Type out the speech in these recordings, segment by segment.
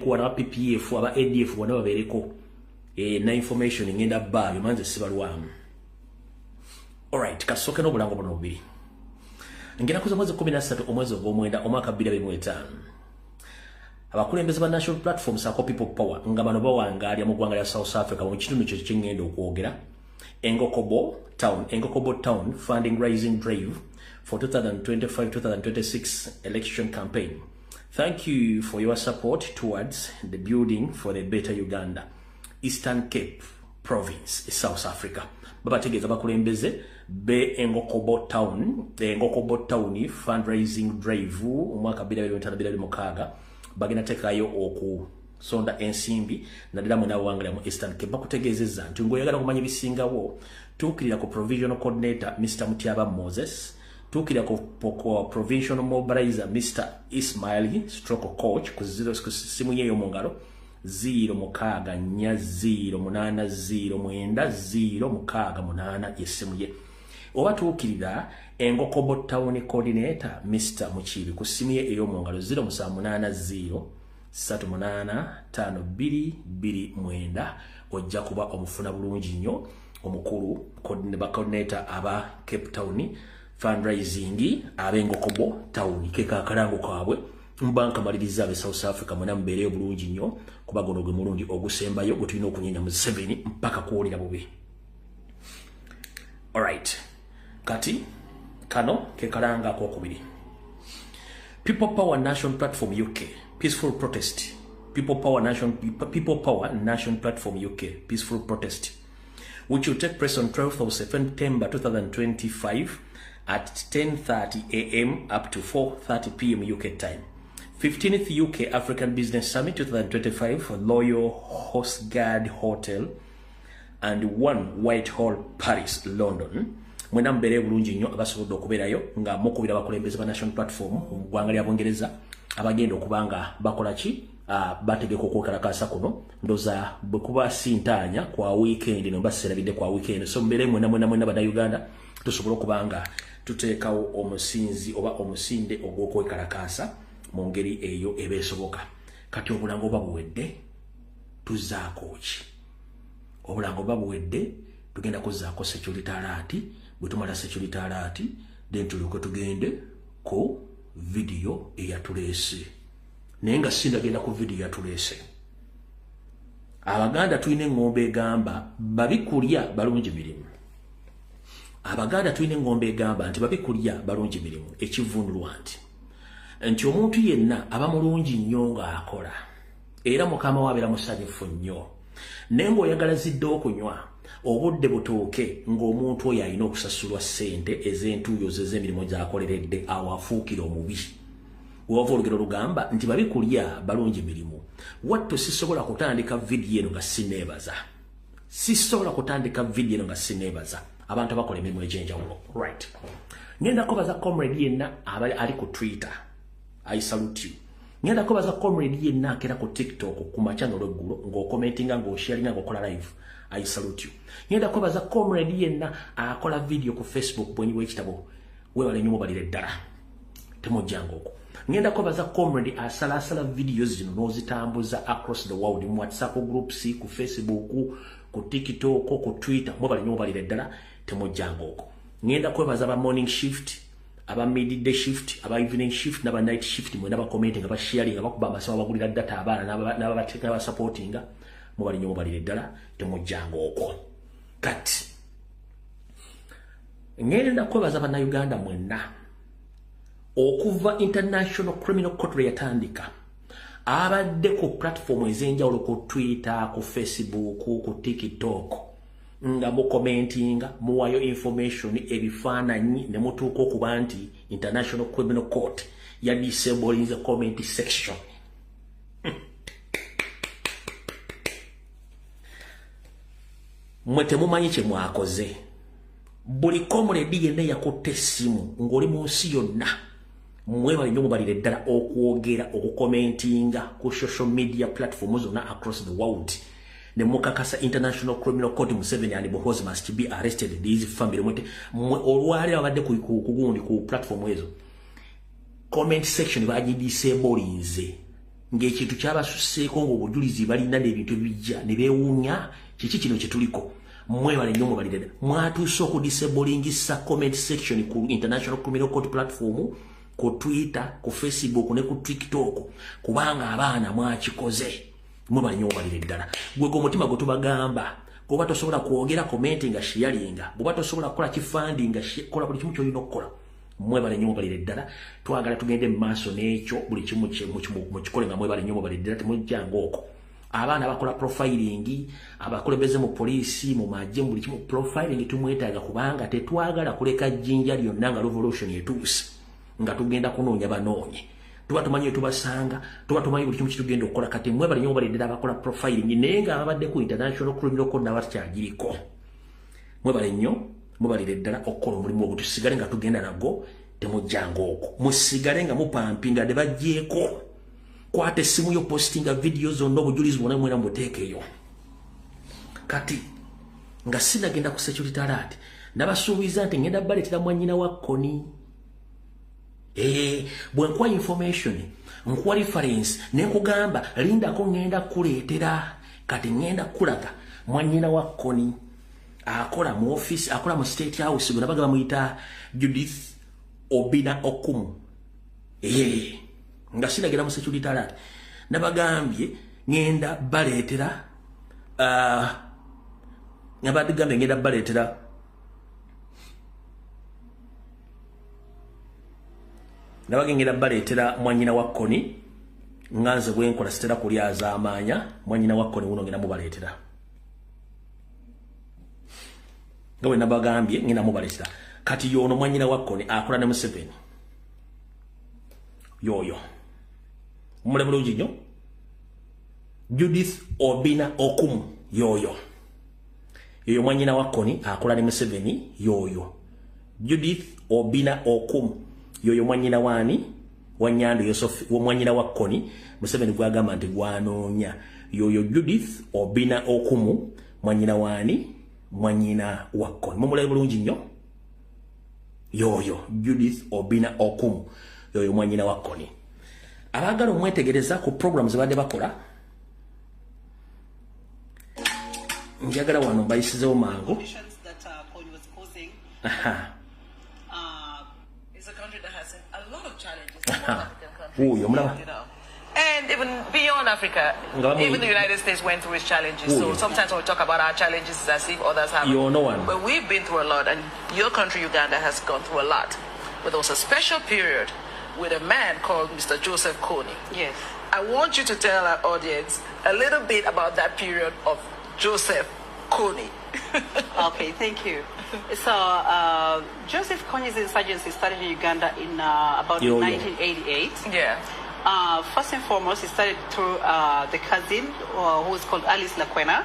kuwa PPF aba ADF wana babereko na information ngenda bayo manze sibalwamu. Alright, kasoke no bulango bono bubiri. Ngenda kuza mwezi 13 omwezi ogw'omwenda omwaka 2025. Abakulembeze ba national platforms ako people power nga bano bawangalya mu ggwanga lya South Africa mu kitundu kyo kyengendo okwogera. Engokobo Town funding rising drive for 2025-2026 election campaign. Thank you for your support towards the building for the better Uganda. Eastern Cape Province, South Africa. Baba tegeza bakulembeze be Engokobo Town fundraising drive omwaka 2025 bagina tekayo oku sonda ensimbi na dala muna wangala mu Eastern Cape bakutegezeza nti ngoyagala kumanya bisingawo tukirira ku provisional coordinator Mr. Mutiaba Moses, tukirira ku provisional mobilizer Mr. Ismail stroke coach ku simu yeyo mungalo 0 yesimu ye oba tukirira Engokobo Town coordinator Mr. Muchibi ku simu ye eyo mungalo 0 ojja kuba omufuna bulungi nnyo omukulu coordinator aba Cape Town fundraising abengokobo Town keka kalango kabwe mbanka maliriza be South Africa mwana mbere bulungi nnyo kuba gono gwe mulundi ogusembayo gutulina okunyenya mu 7 mpaka kuwulira bubi. Alright, kati kano kekalanga kwokubiri. People Power Nation Platform UK peaceful protest. People Power Nation Platform UK peaceful protest, which will take place on 12th of September 2025 at 10:30 a.m. up to 4:30 p.m. UK time. 15th UK African Business Summit 2025 for Loyal Hostguard Hotel and 1 Whitehall, Paris, London. Mwena mbere bulungi nnyo abasobodde okubeerayo nga mukubira abakulembeze ba National Platform mu ggwanga lya Bungereza abagenda okubanga bakola ki bategeka okwekalakasa kuno ndoza bwekuba sintanya kwa weekend no baserabidde kwa weekend so mbere mwena bada Uganda tusobola okubanga tuteekawo omusinzi oba omusinde ogw'okwekalakasa mu ngeri eyo ebeesoboka. Kati obulango babuwedde tuzaako ki? Obulango babuwedde tugenda kuzaako security alert. Bwe tumala security alert then tugende ku video eyatulese. Naye nga sindagenda ku video yatulese. Abaganda tulina engombe egamba babikulya balungi mirimu. Abaganda tulina engombe egamba nti babikulya balungi mirimu. Ekivunulwa nti omuntu yenna aba mulungi nnyo ng'akola era mukama wabeera musanyufu nnyo naye ng'oyagala zidde okunywa obudde butuuke ng'omuntu oyo alina okusasulwa ssente ez'entuuyo ze z'emirimu gy'akoleredde awafuukira omubi. Wova olugero lugamba nti babikulya balungi mirimu. Wattu sisobola kutandika vidiyo eno nga sineebaza. Abantu abakola emirimu egy'enjawulo. Right. Ngenda kubaza comrade yenna ali ku Twitter. I salute you. Ngenda kubaza comrade yenna akera ku TikTok ku machannel eggulo ng'okomentinga ng'osharinga ng'okola live. I salute you. Ngenda kubaza comrade yenna akola video ku Facebook bwenyi w'ekitabo webale nnyo mubalire ddala temujjanga okwo. Ngenda kubaza comrade asalasala videos zino n'ozitambuza across the world mu WhatsApp groups, ku Facebook, ku TikTok, ku Twitter mubale nnyo mubalire ddala temujjanga okwo. Ngenda kwebaza ba morning shift, aba midday shift, aba evening shift n'aba night shift mwena ba commenting aba sharing aba kuba amasaba bagulira data abaana n'aba supportinga mubali nnyo mubalire ddala temujjanga okwo. Kati ngenda kwebaza bana Uganda mwenna okuva International Criminal Court yatandika abadde ku platform ez'enjawulo ku Twitter, ku Facebook, ku TikTok nga mu commentinga muwayo information ebifaananyi ne mutuuka okuba nti International Criminal Court ya disabling the comment section. Mwe temumanyi kye mwakoze. Buli comrade yenna yakutte essimu ng'oli mu nsi yonna mwebale nnyo mubalire ddala okwogera okukomentinga ku social media platforms zonna across the world ne mukakasa International Criminal Court Museveni and Bohozi must be arrested. These family mwete olwali abadde ku platform ezo comment section baji disablinze ng'ekintu kyabasuseeko ng'obujulizi balina n'ebintu bijja ne beewuunya kiki kino kye tuliko mwebale nnyo mubalire mwatuuse okudisablinga comment section ku International Criminal Court platform ku Twitter ku Facebook ne ku TikTok kubanga abaana mwakikoze mwebale nnyo mubalire ddala gwe omutima gwe tubagamba kuba tosobola kwogera commenting nga sharinga buba tosobola kukola kifandi nga kola buli kimu kyolina okukola mwebale nnyo mubalire ddala twagala tugende mu maaso n'ekyo buli kimu mukikole nga mwebale nnyo mubalire ddala temujjanga okwo abaana bakola profiling abakulembeze mu poliisi mu magye buli kimu profiling tumwetaaga kubanga tetwagala kuleka jjinja lyonna nga revolution etuuse nga tugenda kunoonya banoonye tuba tumanyi tubasanga tuba tumanyi buli kimu kitugenda okukola kati mwebale nnyo mubalire ddala abakola profiling naye nga ababadde ku International Criminal Court n'abakyagiriko mwebale nnyo mubalire ddala okukola omulimu ogwo tusigale nga tugenda nagwo temujjanga okwo musigale nga mupampinga ne bajjeeko kwate simu yo postinga videos zonna obujulizi bwonna mwena muteekeyo kati nga sinagenda ku security alert nabasuubiza nti ngenda baleetera mwannyina wa Koni bwe nkuwa information nkuwa reference nenkugamba lindako ngenda kuleetera kati ngenda kulaga mwannyina wa Koni akola mu office akola mu State House gwe nabaga bamuyita Judith Obina Okumu nga sinagenda mu security alert nabagambye ngenda baleetera nabadde ngenda baleetera nabage ngenda baleetera mwannyina wa Koni nganze bwe nkola sitera kulyaza amaanya mwannyina wa Koni wuno ngenda mubaleetera ngawe nabagambye ngenda mubaleetera kati yono mwannyina wa Koni akola ne Museveni yoyo mule bulungi nnyo Judith Obina Okumu yoyo mwannyina wa Koni akola ne Museveni yoyo Judith Obina Okumu yoyo mwannyina wani Wanyando Yosef mwannyina wa Koni Museveni gwagamba nti gwanoonya yoyo Judith Obina Okumu mwannyina wani mwannyina wa Koni mumule bulungi nnyo yoyo Judith Obina Okumu yoyo mwannyina wa Koni abagala omwetegereza ku programs badde bakola njagala wano mbayisizewo mangu and even beyond Africa, even the United States went through its challenges. So sometimes when we talk about our challenges, it's as if others have. But we've been through a lot, and your country, Uganda, has gone through a lot. But there was a special period with a man called Mr. Joseph Kony. Yes. I want you to tell our audience a little bit about that period of Joseph Kony. Okay, thank you. So, Joseph Kony's insurgency started in Uganda in about 1988. Yeah. First and foremost, it started through the cousin who was called Alice Lakwena.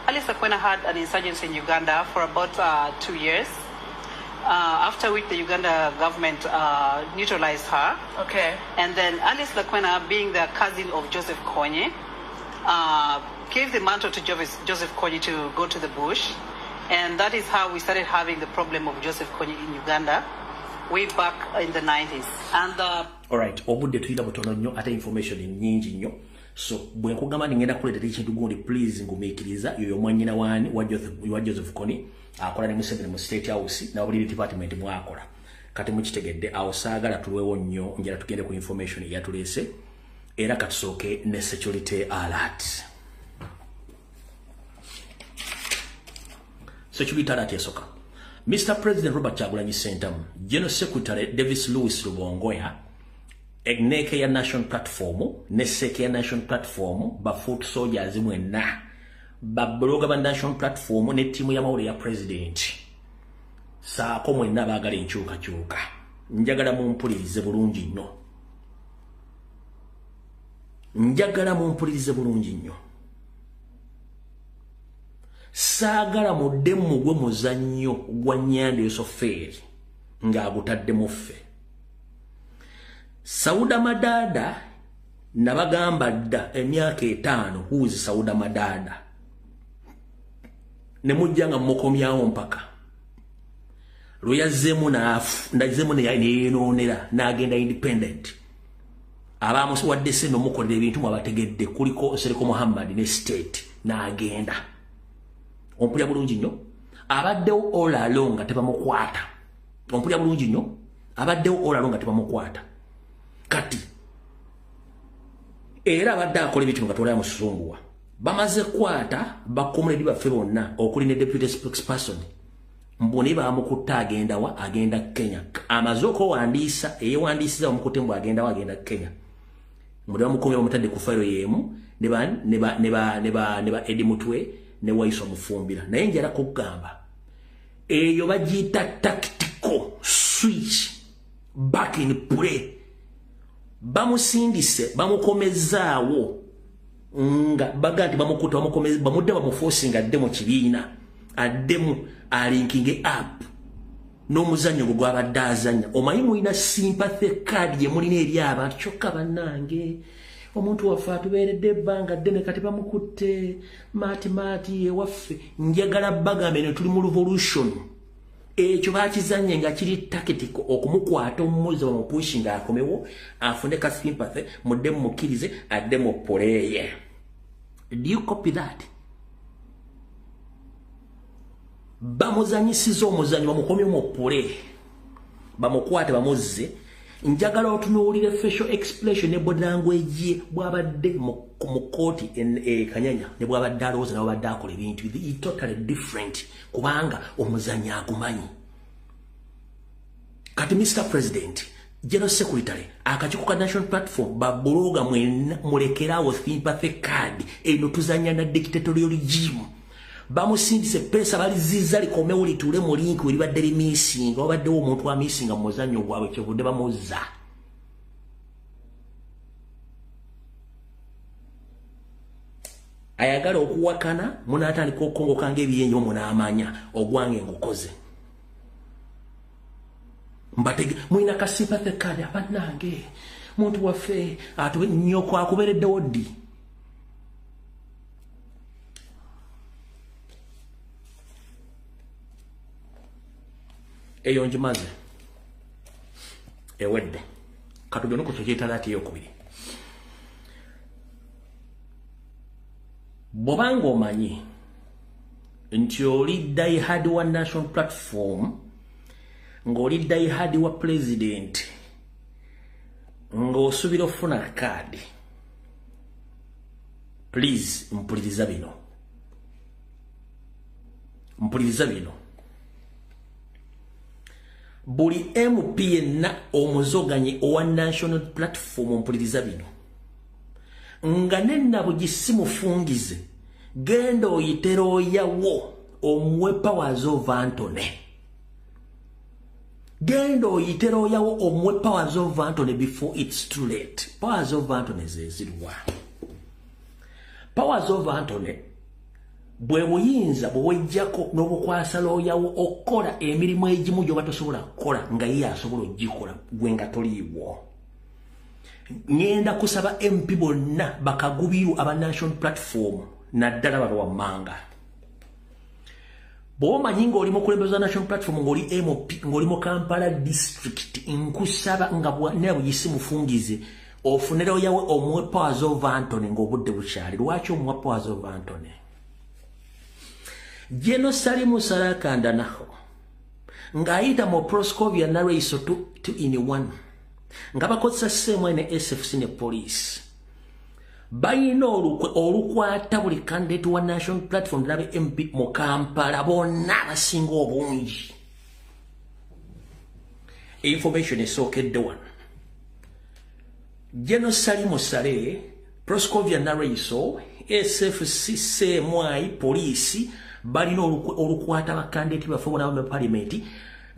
Alice Lakwena had an insurgency in Uganda for about 2 years. After which the Uganda government neutralized her. Okay. And then Alice Lakwena, being the cousin of Joseph Kony, gave the mantle to Joseph Kony to go to the bush. And that is how we started having the problem of Joseph Kony in Uganda way back in the 90s. And alright, obudde tuyita butono nnyo ate information nyingi nnyo. So bwe nkugamba ngenda kuleetera ekintu gundi please ngumiikiriza yoyo mwannyina wani wa Joseph Kony akola ne Museveni mu State House na Obuliri Department mwakola. Kati mukitegedde awo saagala tulwewo nnyo njala tugende ku information eyatuleese era katusooke ne security alert. Security alert yasoka. Mr. President Robert Kyagulanyi Ssentamu, General Secretary Davis Lewis Rubongoya, Egneke ya National Platform, Neseke ya National Platform, ba foot soldiers mwenna, ba bloga ba National Platform, ne timu ya mawule ya President. Saako mwenna baagala enkyukakyuka. Njagala mumpulirize bulungi nnyo. Njagala mumpulirize bulungi nnyo. Saagala muddemu gwe muzannyo gwa Nyanda Yosoferi ng'agutadde muffe. Sauda Madada nabagamba dda emyaka 5 huuzi Sauda Madada ne mujja nga mukomyawo mpaka lwe yazzeemu n'afu ndazeemu ne yeenoonera n'agenda independent abamuwadde sente omukolera ebintu mwabategedde kuliko Seriko Muhammad ne state n'agenda ompulya bulungi nnyo abaddewo all along nga tebamukwata ompulya bulungi nnyo abaddewo all along nga tebamukwata kati era abadde akola ebintu nga tolaya musunguwa bamaze kwata bakomuledi baffe bonna okuli ne deputy spokesperson mbone bamukutta agenda Kenya amaze okuwandiisa eyewandiisiza bamukutte mbu agenda Kenya mulwa mukomye bamutadde ku file yemu ne ba Edi Mutwe ne Waiso Mufumbira naye njala kugamba eyo bagiyita tactical switch back in play bamusindise bamukomezaawo nga bagati bamukuta bamukomeza bamudde bamuforcing adde mu kibiina addemu alinking up n'omuzannyo gw'abadde azannya omanyi mulina sympathy card ye mulina eri abantu kyokka bannange omuntu waffe atubeeredde ebbanga ddene kati bamukutte maati ewaffe njagala bagambe ne tuli mu revolution ekyo bakizannye nga kiri tactical okumukwata omumuza bamupushing akomewo afune ka sympathy mudde mukirize adde mu poleye. Do you copy that? Bamuzanyisiza omuzanyo bamukomye mu pole bamukwate bamuzze njagala otunuulire facial expression ne body language bwabadde mu kooti Kanyanya ne bwabadde alowooza n'abadde akola ebintu totally different kubanga omuzanyo agumanyi. Kati Mr. President General Secretary akakiiko ka National Platform babloga mulekerawo sympathy card eno tuzanya na dictatorial regime bamusindise pesa baliziza likomewo litule mu link welibadde missing obaddewo omuntu wa missing mu muzannyo gwabwe kyevudde bamuzza. Ayagala okuwakana munatandika okongo kange ebiyenyo munaamanya ogwange ngukoze mbatege mwina ka sympathy card abanange muntu waffe atube nyoko akubereddewo ddi. Eyo njimaze ewedde katugeno ku kyeta lati eyokubiri bobanga omanyi nti oli diehard wa National Platform ng'oli diehard wa president ng'osuubira okufuna kaadi please mpuliriza bino buli MP yenna omuzoganye owa National Platform mpuliriza bino nga nenna bugisimufungize genda oyitera oyawo omuwe Powers of Anthony before it's too late. Powers of Anthony zezirwa Powers of Anthony bwe buyinza bwejjako n'obukwasa looyawo okukola emirimu egimu gyoba tosobola kukola nga ye asobola ogikola gwe nga toliiwo. Ngenda kusaba MP bonna bakagubiru aba National Platform naddala babawammanga bw'omanyi ng'oli mukulembeze wa National Platform ng'oli MP ng'oli mu Kampala district nkusaba nga ne bugisimufungize ofunira oyawe omuwe Powers of Anthony ng'obudde bukyali. Lwaki omuwa Powers of Anthony? Jeno Salimu Sarakanda naho ng'ayita mu Proscovia na Raiso 2-in-1 nga bakozesa CMN SFC ne police bayina olukwata buli candidate wa National Platform labe MP mu Kampala bonna abasinga obungi. Information esookedde wano Jeno Salimu Sale Proscovia na Raiso SFC CMI police balina olukwata bakandidate baffe bona mu parliament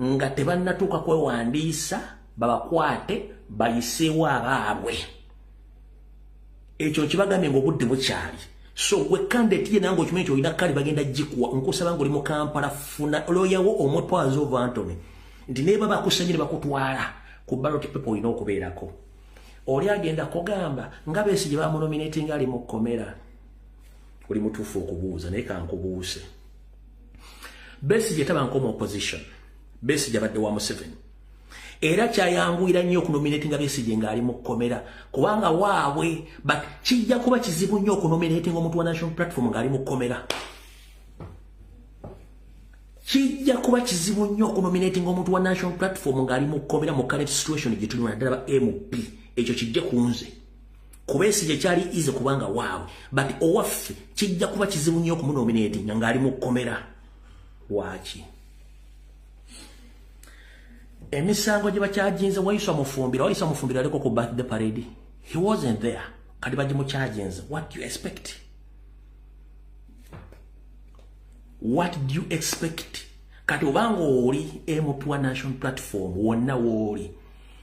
nga tebannatuuka kwewandiisa babakwate bayiseewo abaabwe. Ekyo kibagambye ng'obudde bukyali. So gwe candidate ye nange okimanyi olina kale bagenda gikuwa nkusaba ng'oli mu Kampala funa looyawo omwe Powers of Anthony nti ne baba bakusanyire bakutwala ku ballot paper olina okubeerako. Oli agenda kugamba nga Besigye bamunominating ali mu kkomera. Oli mutuufu okubuuza naye kankubuuse. Besigye tabanka mu opposition. Besigye abadde wa Museveni. era kyayanguira nnyo okunominatinga Besigye ng'ali mu kkomera kubanga waabwe but kijja kuba kizibu nnyo okunominatinga omuntu wa National Platform ng'ali mu kkomera. Kijja kuba kizibu nnyo okunominatinga omuntu wa National Platform ng'ali mu kkomera mu current situation gye tuli naddala ba MP. Ekyo kijja ku nze. Ku Besigye kyali easy kubanga waabwe but owaffe kijja kuba kizibu nnyo okumunominatinga ng'ali mu kkomera. Lwaki? Emisango gye bakyajinze Wayiso Mufumbira aliko ku birthday parade. He wasn't there. Kati bagimukyajinze. What do you expect? What do you expect? Kati obanga oli MP wa National Platform wonna woli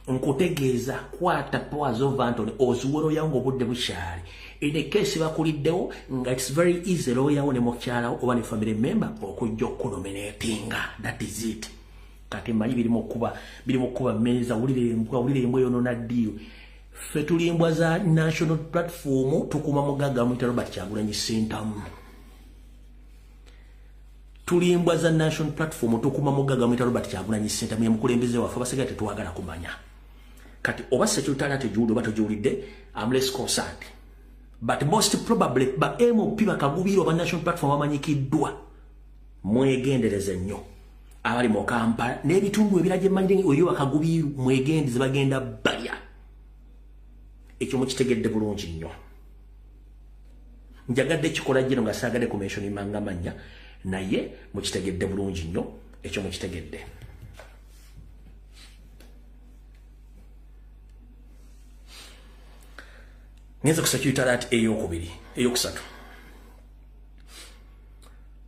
nkutegeeza kwata powers of Anthony ozuwero yango obudde bukyali. In a case bakuliddewo nga it's very easy lawyer ne mukyala oba ne family member okujja okunominatinga. That is it. Kati mmanyi biri mu kuba meza wulire embwa yonona ddiyo. Ffe tuli embwa za National Platform tukuma mugagga muyita Robert Kyagulanyi Ssentamu. Tuli embwa za National Platform tukuma mugagga muyita Robert Kyagulanyi Ssentamu mukulembeze waffe abasigaye tetwagala kumanya. Kati oba secretary tejuwulidde oba tojuwulidde I'm less concerned. But most probably ba MOP bakagubira oba National Platform bamanyikiddwa mwegendereze nnyo. Abali mu Kampala n'ebitundu ebirage mmanyi oyo bakagubiru mwegendeze bagenda balya. Ekyo mukitegedde bulungi nnyo. Njagadde kikola jino nga saagade ku mention imanga manya naye mukitegedde bulungi nnyo ekyo mukitegedde. Ngenza ku secretariat eyokusatu.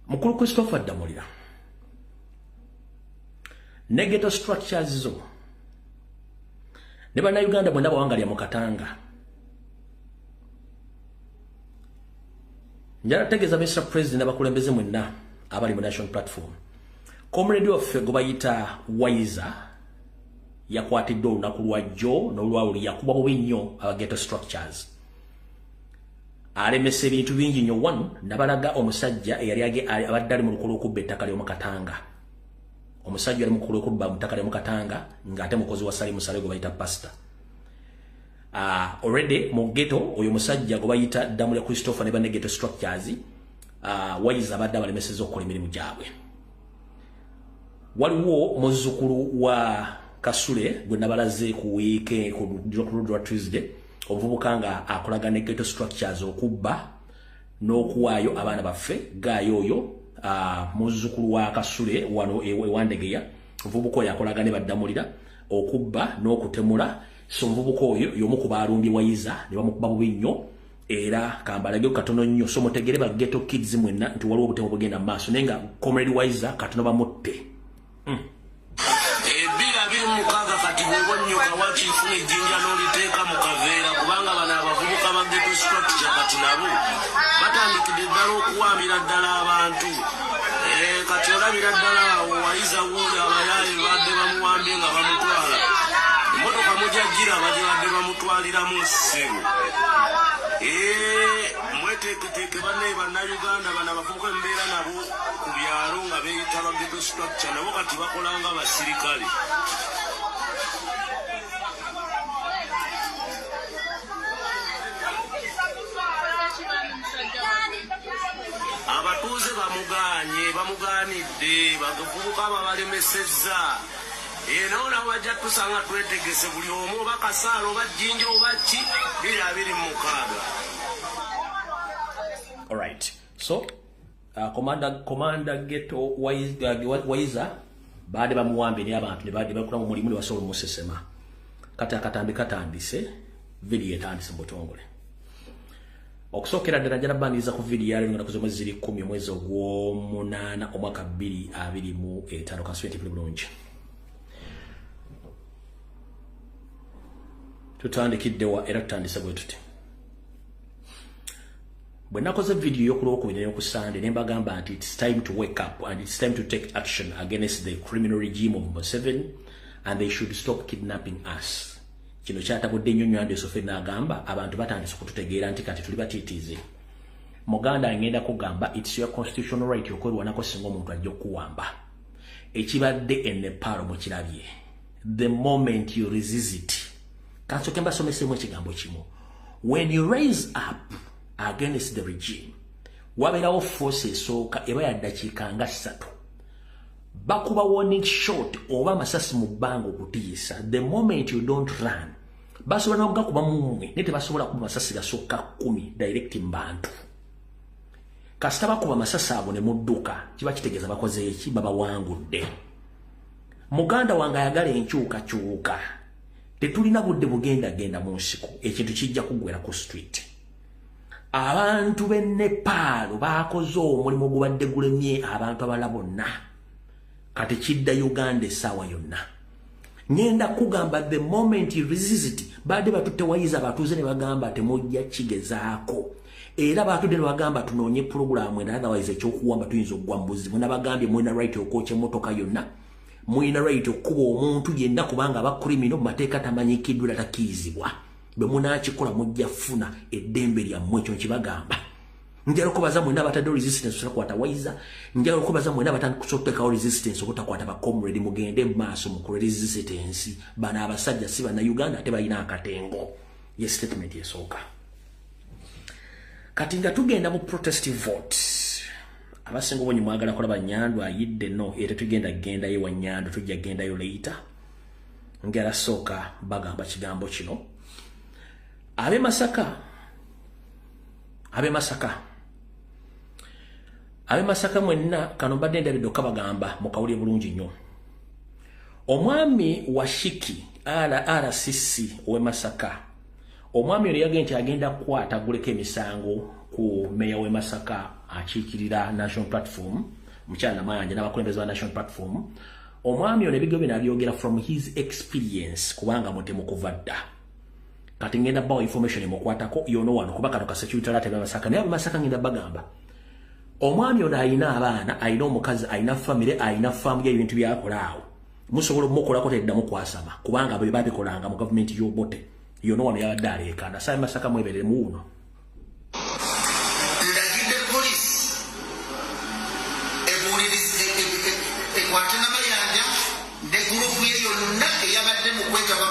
Mukulu Christopher Damulira Negative structures zo ne bannayuganda bonna bawangalya mu Katanga. Njala tegeza Mr. President abakulembeze mwenna abali mu National Platform. Comrade waffe gwe bayita Waiza yakwatiddwa olunaku lwa jjo n'olwawuli yakuba bubi nnyo ghetto structures. Alemese ebintu bingi nnyo wano nabalaga omusajja eyali abadde ali mu lukolo okubba ettaka ly'omu Katanga. Omusajja ali mu lukolo okubba mu ttaka ly'omu Katanga ng'ate mukozi wa Salimu Sale gwe bayita Pastor. Already mu ghetto oyo musajja gwe bayita Damulira Christopher ne banne ghetto structures Waiza abadde abalemesezza okukola emirimu gyabwe. Waliwo muzzukulu wa Kasule gwe nabalaze ku weekend ku Tuesday obuvubuka nga akolaga ne ghetto structures okubba n'okuwaayo abaana baffe gaayo oyo muzzukulu wa Kasule wano ewandegeya obuvubuka oyo akolaga ne Baddamulira okubba n'okutemula. So mvubuka oyo y'omu ku baalumbi Waiza ne bamukuba bubi nnyo era kambalage katono nnyo so mutegere ba ghetto kids mwenna nti waliwo obutemu bugenda maaso naye nga Comrade Waiza katono bamutte. Ebira biri mu kaga kati bw'onnyo kawachi ifune ejjinja n'oliteeka mu kaveera kubanga bano abavubuka ba ghetto structure kati nabo batandikidde ddala okuwambira ddala abantu. Kati olabira ddala awo Waiza wuuli abayaaye badde bamuwambye nga bamutwala. Motoka mujajira abadde bamutwaliramu ssebo. Mweteeketeeke banne bannayuganda bano abavubuka embeera nabo ku byalo nga beeyita ba ghetto structure nabo kati bakola nga basirikale. Abatuuze bamugaanidde bavubuka babalemesezza. Naona wajja tusanga twetegese buli omu oba kasaalo oba jjinja oba ki biri mu mukaaga. All right. So Commander Ghetto Waiza baade bamuwambye abantu ne baade bakola mu mulimu ne basobola musesema. Kati akatambi katandise video etandise mu butongole. Okusookera ddala njala bandiza ku video yali ngana kuzoma ziri 10 mwezi ogw'omunaana omwaka 2025 kaswenti bulungi. Tutandikiddewa era tutandise bwe tuti. Bwe nakoze video y'okulwokubiri n'eyoku Sunday ne mbagamba nti it's time to wake up and it's time to take action against the criminal regime of Museveni and they should stop kidnapping us. Kino kyatabudde nnyo Nyandeso ffenna agamba abantu batandise okututegeera nti kati tuli batiitiizi. Muganda ngenda kugamba it's your constitutional right okwerwanako singa omuntu ajja okuwamba. Ekibadde e Nepal mukirabye. the moment you resist it. Kanso kemba somese mwe kigambo kimu. When you raise up against the regime, waberawo forces soka eba ya dakika nga 3. Bakuba warning shot oba masasi mu bango kutiisa. The moment you don't run, basobola nokuga kuba mumwe nete basobola kuba masasi gasoka 10 direct mbantu. Kasita bakuba masasi abo ne mudduka kiba kitegeeza bakoze eki baba wangudde. Muganda wange ayagala enkyuka kyuka. Tetulina budde bugenda mu nsiko ekintu kijja kugwera ku street. Abantu be Nepal bakoze omulimu gubadde gulemye abantu abala bonna. Kati kidda Uganda sawa yonna. Nyenda kugamba the moment you resist it, bade batutte wayiza batuze ne bagamba temujja kigezaako. Era batudde ne bagamba tunoonye program ena otherwise ekyokuwamba tuyinza okugwambuzi. Muna bagambye mwina right okwocha emotoka yonna. Mwina right okuba omuntu yenna kubanga aba criminal mateeka tamanyikiddwa takiizibwa. Bwe munaakikola mujja funa eddembe lyammwe ekyo kibagamba. Njalo kubaza mwena batadde resistance okukwata wayiza. Njalo kubaza mwena batandika resistance okutakwata ba comrade mugende maaso mukole resistance. Bana abasajja si bana Uganda ate balina akatengo. Ye statement yesooka. Kati nga tugenda mu protest vote. Abasinga obonyi mwagala kulaba Nyandu ayidde no era tugenda ye wa Nyandu tujja genda yo later. Ngera soka bagamba kigambo kino. Abe Masaka mwenna kano badde ndabidde bagamba mukawulye bulungi nnyo. Omwami wa Shiki RCC owe Masaka. Omwami ono yagenda agenda kukwata guleka emisango ku meya we Masaka akiikirira National Platform, Mukyala Mayanja n'abakulembeze ba National Platform. Omwami ono ebiggo bino abyogera from his experience kubanga mutemu kuva dda. Kati ngenda bawa information emukwatako yono wano kuba kano security alert ya Masaka naye Masaka ngenda bagamba. Omwami ono ayina abaana, ayina omukazi, ayina family, ayina famu ya ebintu byakolaawo. Musobola mukolako teddamu kwasama kubanga bwe babikolanga mu government y'Obote. Yono wano yabadde aleekaana. Saayi Masaka mweberere mu uno. Ndagidde police ekwate n'amayanja ne gurupu ye yonna eyabadde mu kwetaba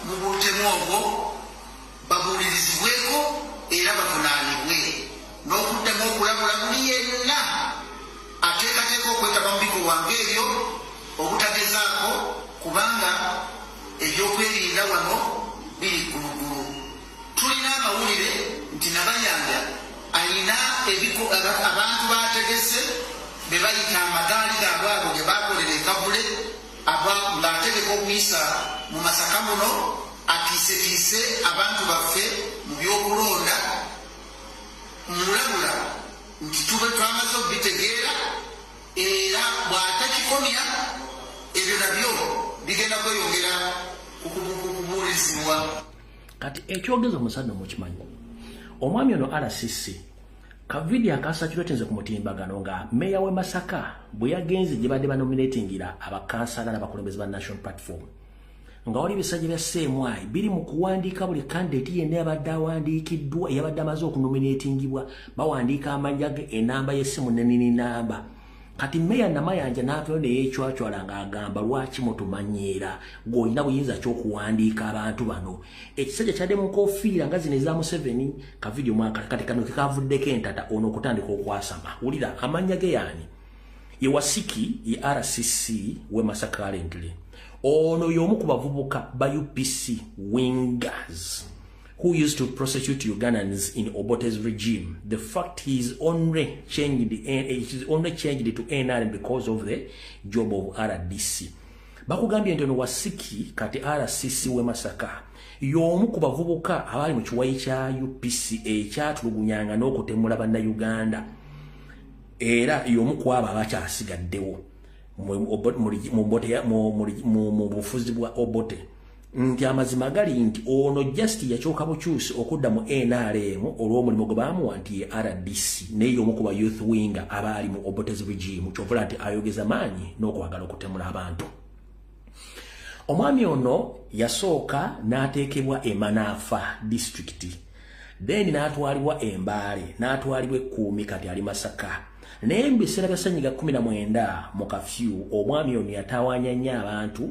mu butemu obwo babuulirizibweko era bavunaanibwe n'okuddamu okulabula buli yenna ateekateeka okwetaba mu bikolwa ng'ebyo obutagezaako kubanga ebyokwerinda wano biri gulugulu. Tulina amawulire nti Nabayanja alina abantu bategese be bayita amagaali gaabwe abo ge bakolera ekavule ng'ategeka okuyisa mu Masaka muno atiisetiise abantu baffe mu byokulonda mulabula nti tube twamaze okubitegeera era bw'atakikomya ebyo nabyo bigenda kweyongera kubuulizibwa. Kati ekyogezo musana mukimanyi. Omwami ono RCC kavidiyo akasakirwetenze ku mutimbagano nga meya we Masaka bwe yagenze gye badde banominatingira abakansala n'abakulembeze ba National Platform. Nga wali bisajja bya CMY biri mu kuwandiika buli candidate yenna yabadde awandiikiddwa yabadde amaze okunominatingibwa bawandiika amanya ge enamba y'essimu n'enamba. Kati meya Namayanja n'atyo ne yeecwacwala ng'agamba lwaki mutumanyiira ng'olina buyinza ky'okuwandiika abantu bano. Ekisajja kyadde mu nkofiira nga zino eza Museveni kavidiyo mwaka kati kano kikavuddeko entata ono okutandika okwasama. Wulira amanya ge yaani ye Wasiki ye RCC we Masaka currently. Ono y'omu ku bavubuka ba UPC wingers who used to prosecute Ugandans in Obote's regime. The fact he's only changed to NRM because of the job of RDC. Bakugambye nti ono Wasiki kati RCC we Masaka y'omu ku bavubuka abali mu kiwayi kya UPC ekyatulugunyanga n'okutemula bannayuganda era y'omu ku abo abakyasigaddewo mu bufuzi bwa Obote. Nti amazima gali nti ono just yakyoka bukyusi okudda mu NRM olw'omulimu gwe bamuwa nti ye RDC naye y'omu ku ba youth winger abaali mu Obote's regime kyovula nti ayogeza maanyi n'okwagala okutemula abantu. Omwami ono yasooka n'ateekebwa e Manafa district, then n'atwalibwa e Mbale, n'atwalibwa Ekkuumi kati ali Masaka. Naye mu biseera bya Ssennyiga 19 mu kafyu omwami ono yatawaanya nnyo abantu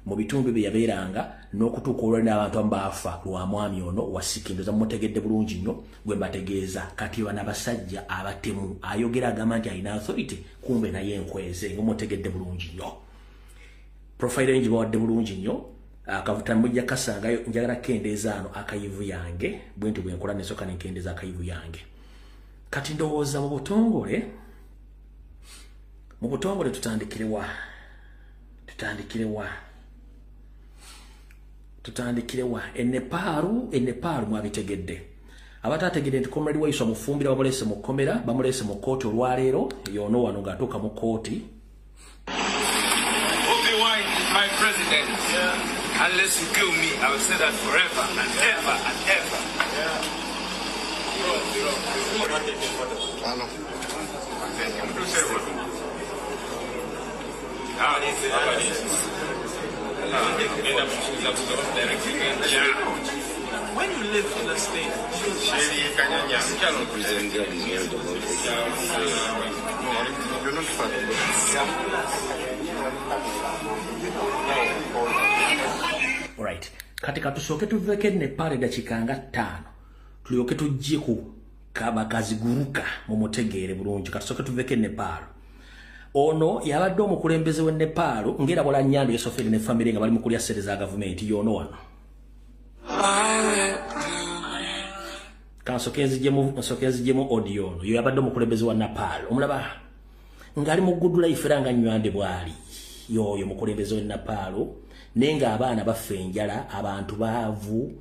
mu bitundu bye yabeeranga n'okutuuka olwali n'abantu abamu baafa lwa mwami ono wa Sikindoza mutegedde bulungi nnyo gwe mbategeeza kati bana basajja abatemu ayogera agamba nti alina authority kumbe naye enkweze nga mutegedde bulungi nnyo profile enji bawadde bulungi nnyo akavuta mujja kasanga njagala kendeeza ano akayivu yange bwintu bwenkola nesoka nenkendeeza akayivu yange kati ndowooza mu butongole tutandikirewa Nepal mwabitegedde abatategedde nti Comrade Waiswa mufumbira bamulese mu komera bamulese mu kooti olwaleero yono wano ng'atuuka mu kooti my president, unless you kill me, I will say that forever and ever and ever. When you live in a state, you're not Alright, katika tusooke tuveke Nepal dakika nga 5 tulyoke tujje ku kabakaziguruka mu mutegeere bulungi katusooke tuveke Nepal ono yabadde omukulembeze we Nepal ngera bola Nyando Yesoferi ne family nga bali mu kulya sere za government yono wano kansokezi jemu audio no yabadde omukulembeze wa Nepal omulaba ngali mu good life ranga nywande bwali yoyo mukulembeze we Nepal nenga abaana baffe enjala abantu baavu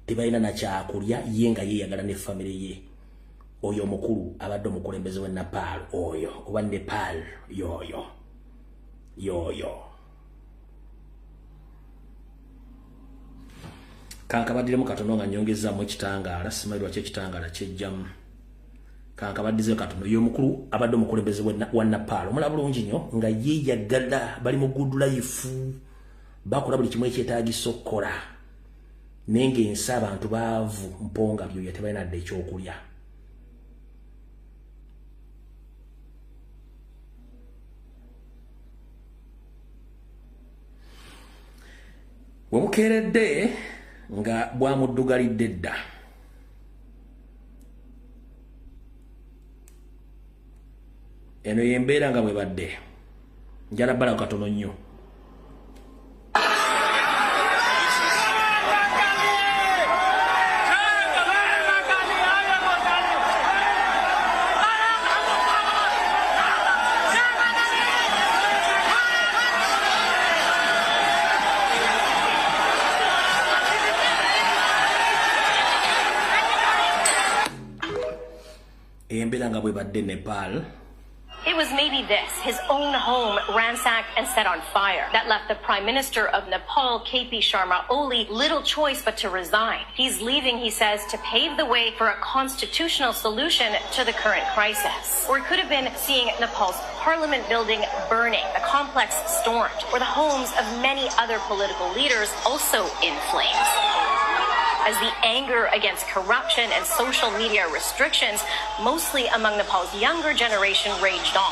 tebalina na kyakulya yenga yeyagala ne family ye oyo mukulu abadde omukulembeze we Nepal oyo oba Nepal yoyo kankabadire mu katono nga nyongeza mu kitangala simalwa kye kitangala kyejjamu kankabadize katono yo mukulu abadde omukulembeze wa Nepal omulaba bulungi nnyo nga yeyagala bali mu good life bakola buli kimwe kyetaagisa okukola nenge ensi abantu baavu mponga byo yatebalina dde ekyokulya wemukeeredde nga bwamuddugalidde dda eno yembeera nga bwe badde njala bbala katono nnyo Nepal. It was maybe this, his own home ransacked and set on fire, that left the Prime Minister of Nepal, KP Sharma Oli, little choice but to resign. He's leaving, he says, to pave the way for a constitutional solution to the current crisis. Or it could have been seeing Nepal's parliament building burning, the complex stormed, or the homes of many other political leaders also in flames. As the anger against corruption and social media restrictions, mostly among Nepal's younger generation, raged on.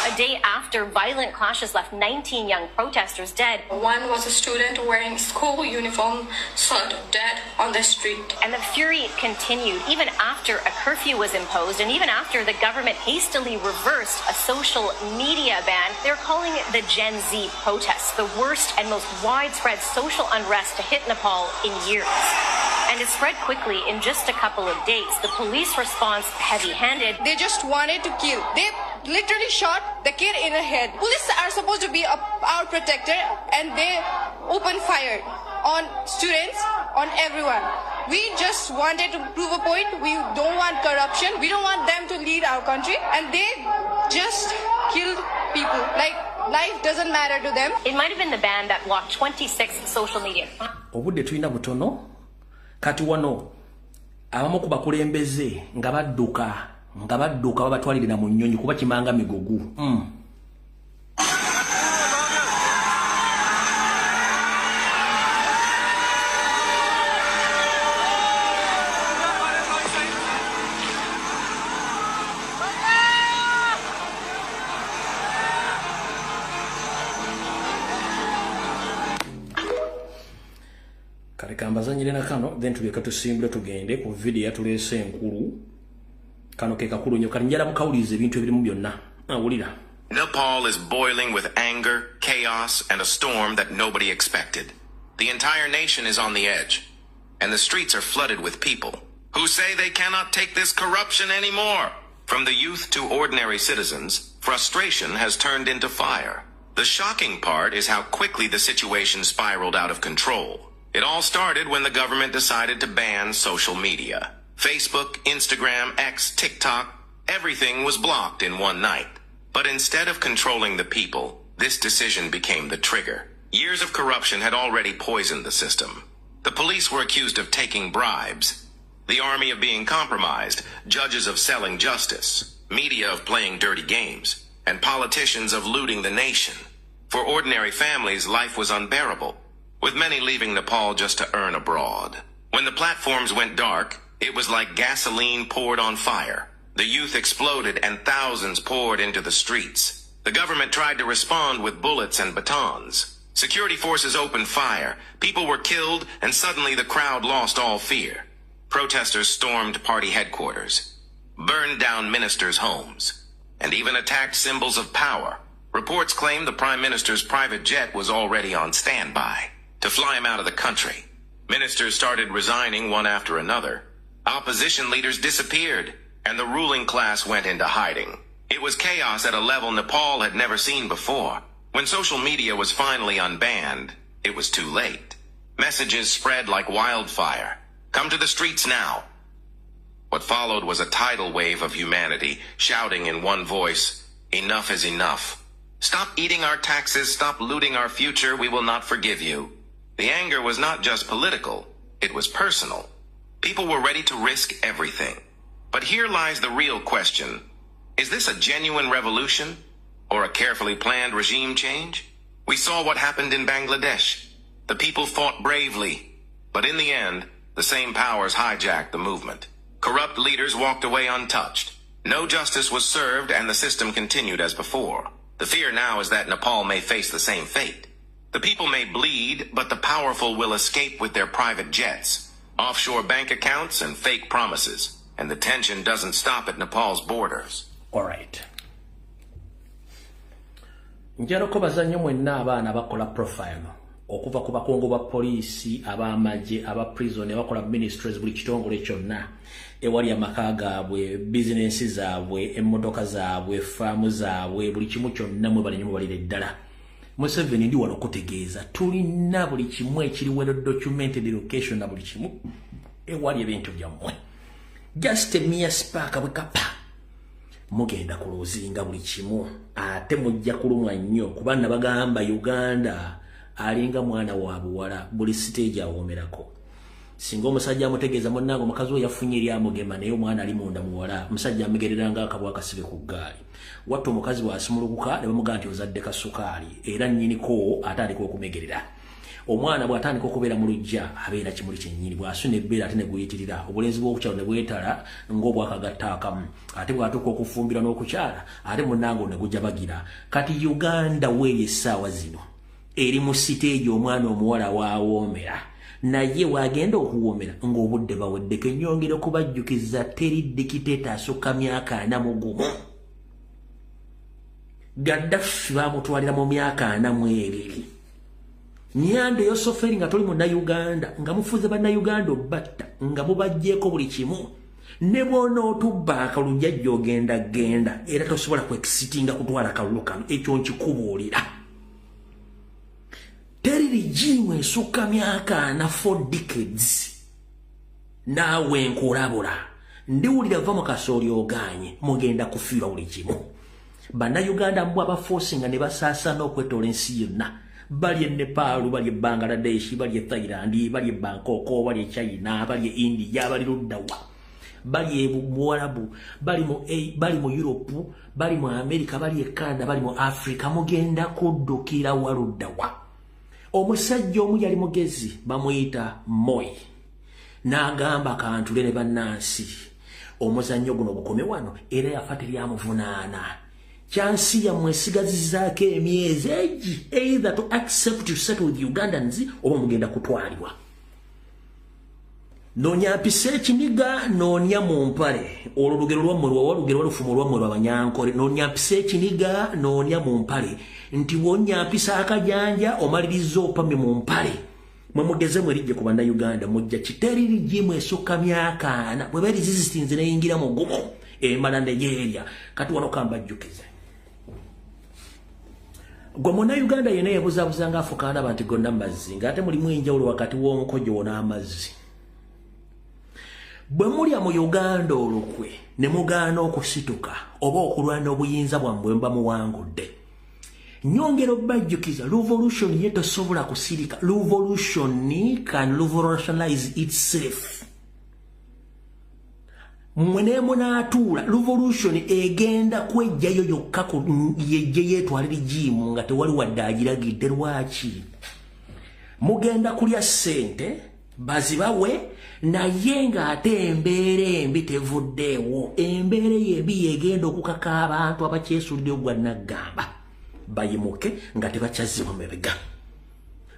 A day after violent clashes left 19 young protesters dead. One was a student wearing school uniform, shot dead on the street. And the fury continued even after a curfew was imposed and even after the government hastily reversed a social media ban. They're calling it the Gen Z protests, the worst and most widespread social unrest to hit Nepal in years. And it spread quickly in just a couple of days. The police response heavy-handed. They just wanted to kill. They literally shot the kid in the head. Police are supposed to be our protector, and they opened fire on students, on everyone. We just wanted to prove a point. We don't want corruption. We don't want them to lead our country, and they just killed people. Like, life doesn't matter to them. It might have been the ban that blocked 26 social media. Obudde tulina butono kati wano abamu ku bakulembeze nga badduka babatwalirira mu nnyonyi kuba kimanga migugu. kambazanyire na kano then tuleka tusimbule tugende ku video yatulese enkulu kano ke kakulu nyo kali njala mukawulize ebintu ebirimu byonna awulira. Nepal is boiling with anger, chaos, and a storm that nobody expected. The entire nation is on the edge, and the streets are flooded with people who say they cannot take this corruption anymore. From the youth to ordinary citizens, frustration has turned into fire. The shocking part is how quickly the situation spiraled out of control. It all started when the government decided to ban social media. Facebook, Instagram, X, TikTok, everything was blocked in one night. But instead of controlling the people, this decision became the trigger. Years of corruption had already poisoned the system. The police were accused of taking bribes, the army of being compromised, judges of selling justice, media of playing dirty games, and politicians of looting the nation. For ordinary families, life was unbearable, with many leaving Nepal just to earn abroad. When the platforms went dark, it was like gasoline poured on fire. The youth exploded and thousands poured into the streets. The government tried to respond with bullets and batons. Security forces opened fire. People were killed, and suddenly the crowd lost all fear. Protesters stormed party headquarters, burned down ministers' homes, and even attacked symbols of power. Reports claim the prime minister's private jet was already on standby to fly him out of the country. Ministers started resigning one after another. Opposition leaders disappeared, and the ruling class went into hiding. It was chaos at a level Nepal had never seen before. When social media was finally unbanned, it was too late. Messages spread like wildfire. Come to the streets now. What followed was a tidal wave of humanity shouting in one voice, enough is enough. Stop eating our taxes, stop looting our future, we will not forgive you. The anger was not just political, it was personal. People were ready to risk everything. But here lies the real question. Is this a genuine revolution or a carefully planned regime change? We saw what happened in Bangladesh. The people fought bravely, but in the end, the same powers hijacked the movement. Corrupt leaders walked away untouched. No justice was served and the system continued as before. The fear now is that Nepal may face the same fate. The people may bleed, but the powerful will escape with their private jets, offshore bank accounts, and fake promises. And the tension doesn't stop at Nepal's borders. All right. Njalo ko bazanyo mwenna abaana bakola profile okuva ku bakongo ba police abamaje aba prison abakola ministries buli kitongole kyonna ewali amaka gaabwe business zaabwe emmotoka zaabwe farm zaabwe buli kimu kyonna mwe bali balire ddala. Museveni ndi wano kutegeeza tulina buli kimu ekiri well documented location na buli kimu ewali ebintu byammwe. Just a mere spark bwe kapa mugenda kuluzinga buli kimu ate mujja kulumwa nnyo kubanga bagamba Uganda alinga mwana wa buwala buli stage awomerako. Singa omusajja amutegeeza munnango mukazi we yafunye eri amugema naye omwana ali munda muwala musajja amugereranga akabwa akasibe ku ggaali. Wattu omukazi bw'asimulukuka ne bamugamba nti ozadde kasukaali era nnyiniko atandika okumegerera. Omwana bw'atandika okubeera mu lujja abeera kimuli kyennyini bw'asuna ebbeera ate ne guyitirira obulenzi bw'okukyalo ne bwetala ng'obwakagatta akamu ate bw'atuuka okufumbira n'okukyala ate munnango ne gujja bagira. Kati Uganda weeyo essaawa zino eri mu siteegi omwana omuwala waawoomera naye wagenda okuwoomera ng'obudde baweddeko ennyongera okubajjukiza teri dikiteeta asukka myaka 41. Gaddafi baamutwalira mu myaka 42. Nyande yosoferi nga toli munda Uganda nga mufuze banna Uganda obatta nga mubajjeeko buli kimu ne bwona otubba akalujja jjogenda genda era tosobola kwekisitinga kutwala akalulu kano ekyo nkikubuulira. Teri regime esukka myaka 4 decades naawe nkulabula ndiwulira va mu kasooli oganye mugenda kufiirwa buli kimu. Banna Uganda mbwa abaforcinga ne basaasana okwetoola ensi yonna. Bali Nepal, bali Bangladesh, bali Thailand, bali Bangkok, bali China, bali India, bali Ludawa, bali Mwarabu, bali mu Europe, bali mu America, bali Canada, bali mu Africa, mugenda kuddukira Waludawa. Omusajja omu yali mugezi bamuyita Moi. N'agamba kantule ne bannansi. Omuzannyo guno gukome wano era yafatira amuvunaana. Chansi ya mwesigazizaako emyezi egi either to accept to settle with Ugandans oba mugenda kutwalibwa. Nonya mpise ekiniga nonya mu mpale. Olwo lugero lufumo lwammwe lw'Abanyankole. Nonya mpise ekiniga nonya mu mpale. Nti wonya mpisa akajanja omaliriza opamye mu mpale. Mwe mugeze mwerijje ku bannayuganda mujja kiteriri jimwe esukka myaka ana bwe bali resistance neyingira mu gumo emala Nigeria kati wano kambajjukize. Gwe munnayuganda yenna yebuzabuza ng'afukaana banti gonna mazzi ng'ate mulimu enjawulo wakati w'omukojo n'amazzi. Bwe mulya mu Uganda olukwe ne mugaana okusituka oba okulwana obuyinza bwammwe mba muwangudde. Nyongero bajjukiza revolution yeto sobola kusirika. Revolution can revolutionize itself. Mwene munatuula revolution egenda kwejjayo yokka ku yejje yetwalira jimu nga tewali wadde agiragidde lwaki. Mugenda kulya ssente bazibawe naye ng'ate embeera embi tevuddeewo. Embeera embi yegenda okukaka abantu abakyesulidde ogwa naggamba bayimuke nga tebakyazibwa mabega.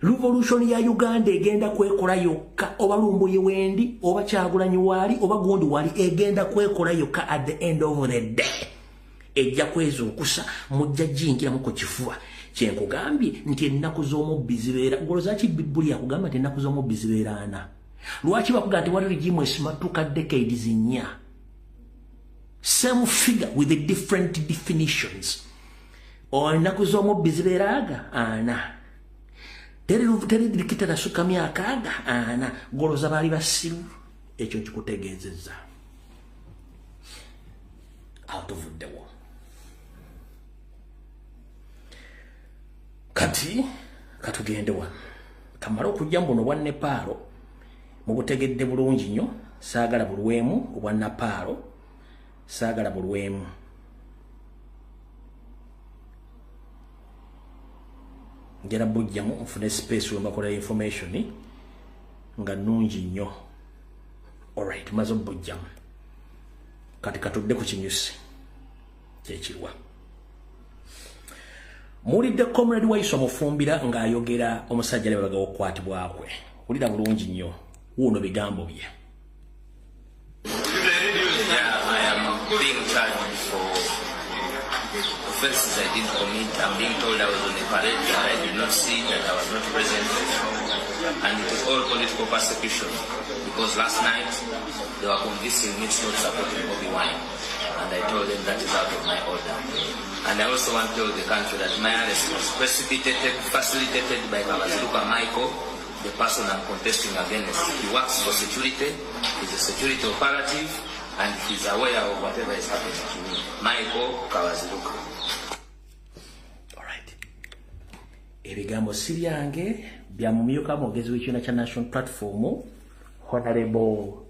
Revolution ya Uganda egenda kwekola yokka oba Lumbuye Wendi oba Kyagulanyi wali oba gundi wali egenda kwekola yokka at the end of the day. Ejja kwezuukusa mujja jingira ku kifuba. Kyenkugambye nti ennaku z'omubbi zibeera ngoloza ki Bibuli yakugamba nti ennaku z'omubbi zibeera ana. Lwaki bakuga nti wali regimu esimatuka decades nnya. Same figure with the different definitions. Ennaku z'omubbi zibeera aga ana. Teri dikitera suka myaka aga ana. Goloza bali basiru ekyo kikutegeezezza. Out of the war. Kati katugende wa kamaro okujja mbuno bwa Nepal mu butegedde bulungi nnyo saagala bulwemu obwa Nepal saagala bulwemu. Ngera bujjamu nfune space we makola information nga nungi nnyo. Alright mazo bujjamu kati katudde ku kinyusi kyekirwa. Mulidde comrade Waiso Mufumbira ng'ayogera omusajja lebaga okukwatibwakwe. Ulira bulungi nnyo wuno bigambo bye. I am being charged for offenses I didn't commit. I'm being told I was on the parade that I did not see, that I was not present. And it is all political persecution. Because last night they were convincing me to not supporting Bobby Wine. And I told them that is out of my order. And I also want to tell the country that my arrest was facilitated by Kabaziruka Michael, the person I'm contesting against. He works for security, he's a security operative, and he's aware of whatever is happening to me. Michael Kabaziruka. Alright. Ebigambo siryange bya mumyuka mwogezi w'ekibiina kya National Platform, Honorable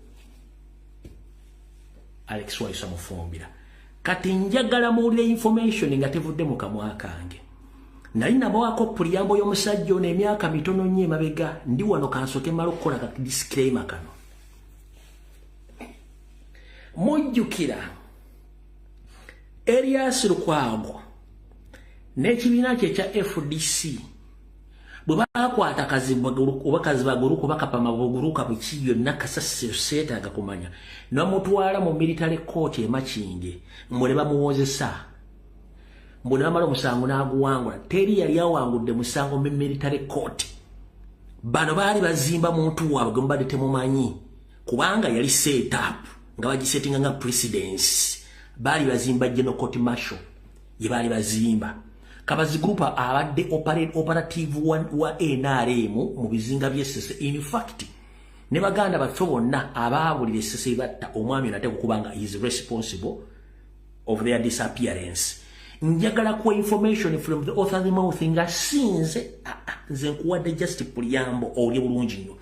Alex Waiso Mufumbira. Kati njagala muwulire information nga tevudde mu kamwa kange. Nali nabawako puliyambo y'omusajja ono emyaka mitono nnyo emabega ndi wano kansoke mmala okukola ka disclaimer kano. Mujjukira Erias Lukwago n'ekibiina kye kya FDC bwe bakwata kazibaguluku bakapama buguruka biki byonna kasasiro seetaaga kumanya ne bamutwala mu military court e Makinge mbwe ne bamuwozesa mbwe ne bamala omusango n'aguwangula teri yali awangudde musango mu military court. Bano baali bazimba muntu waabwe gwe mubadde temumanyi kubanga yali set up nga bagisetinga nga presidency. Baali bazimba General Court Martial ye baali bazimba. Kabazi group abadde operative wa NRM mu bizinga by'essese. In fact ne baganda baffe bonna abaabulira essese batta omwami nate kubanga he is responsible of their disappearance. Njagala kwa information from the author of the mouth nga sinze nze nkuwadde just puliyambo oli bulungi nnyo.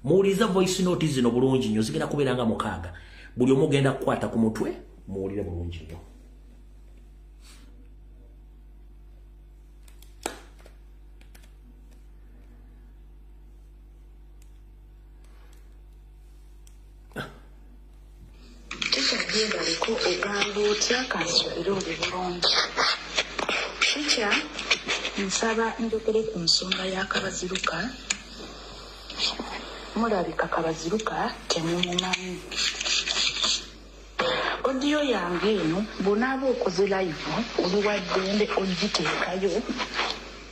Muwuliza voice note zino bulungi nnyo zigenda kubeera nga mukaaga. Buli omu ogenda kukwata ku mutwe muwulire bulungi nnyo. Baliko ogamba otya kansubire oli bulungi. Kikya nsaba njogere ku nsonga ya Kabaziruka mulabika Kabaziruka temumumanyi. Odiyo yange eno bonaaba okoze live oli wa ddembe ogiteekayo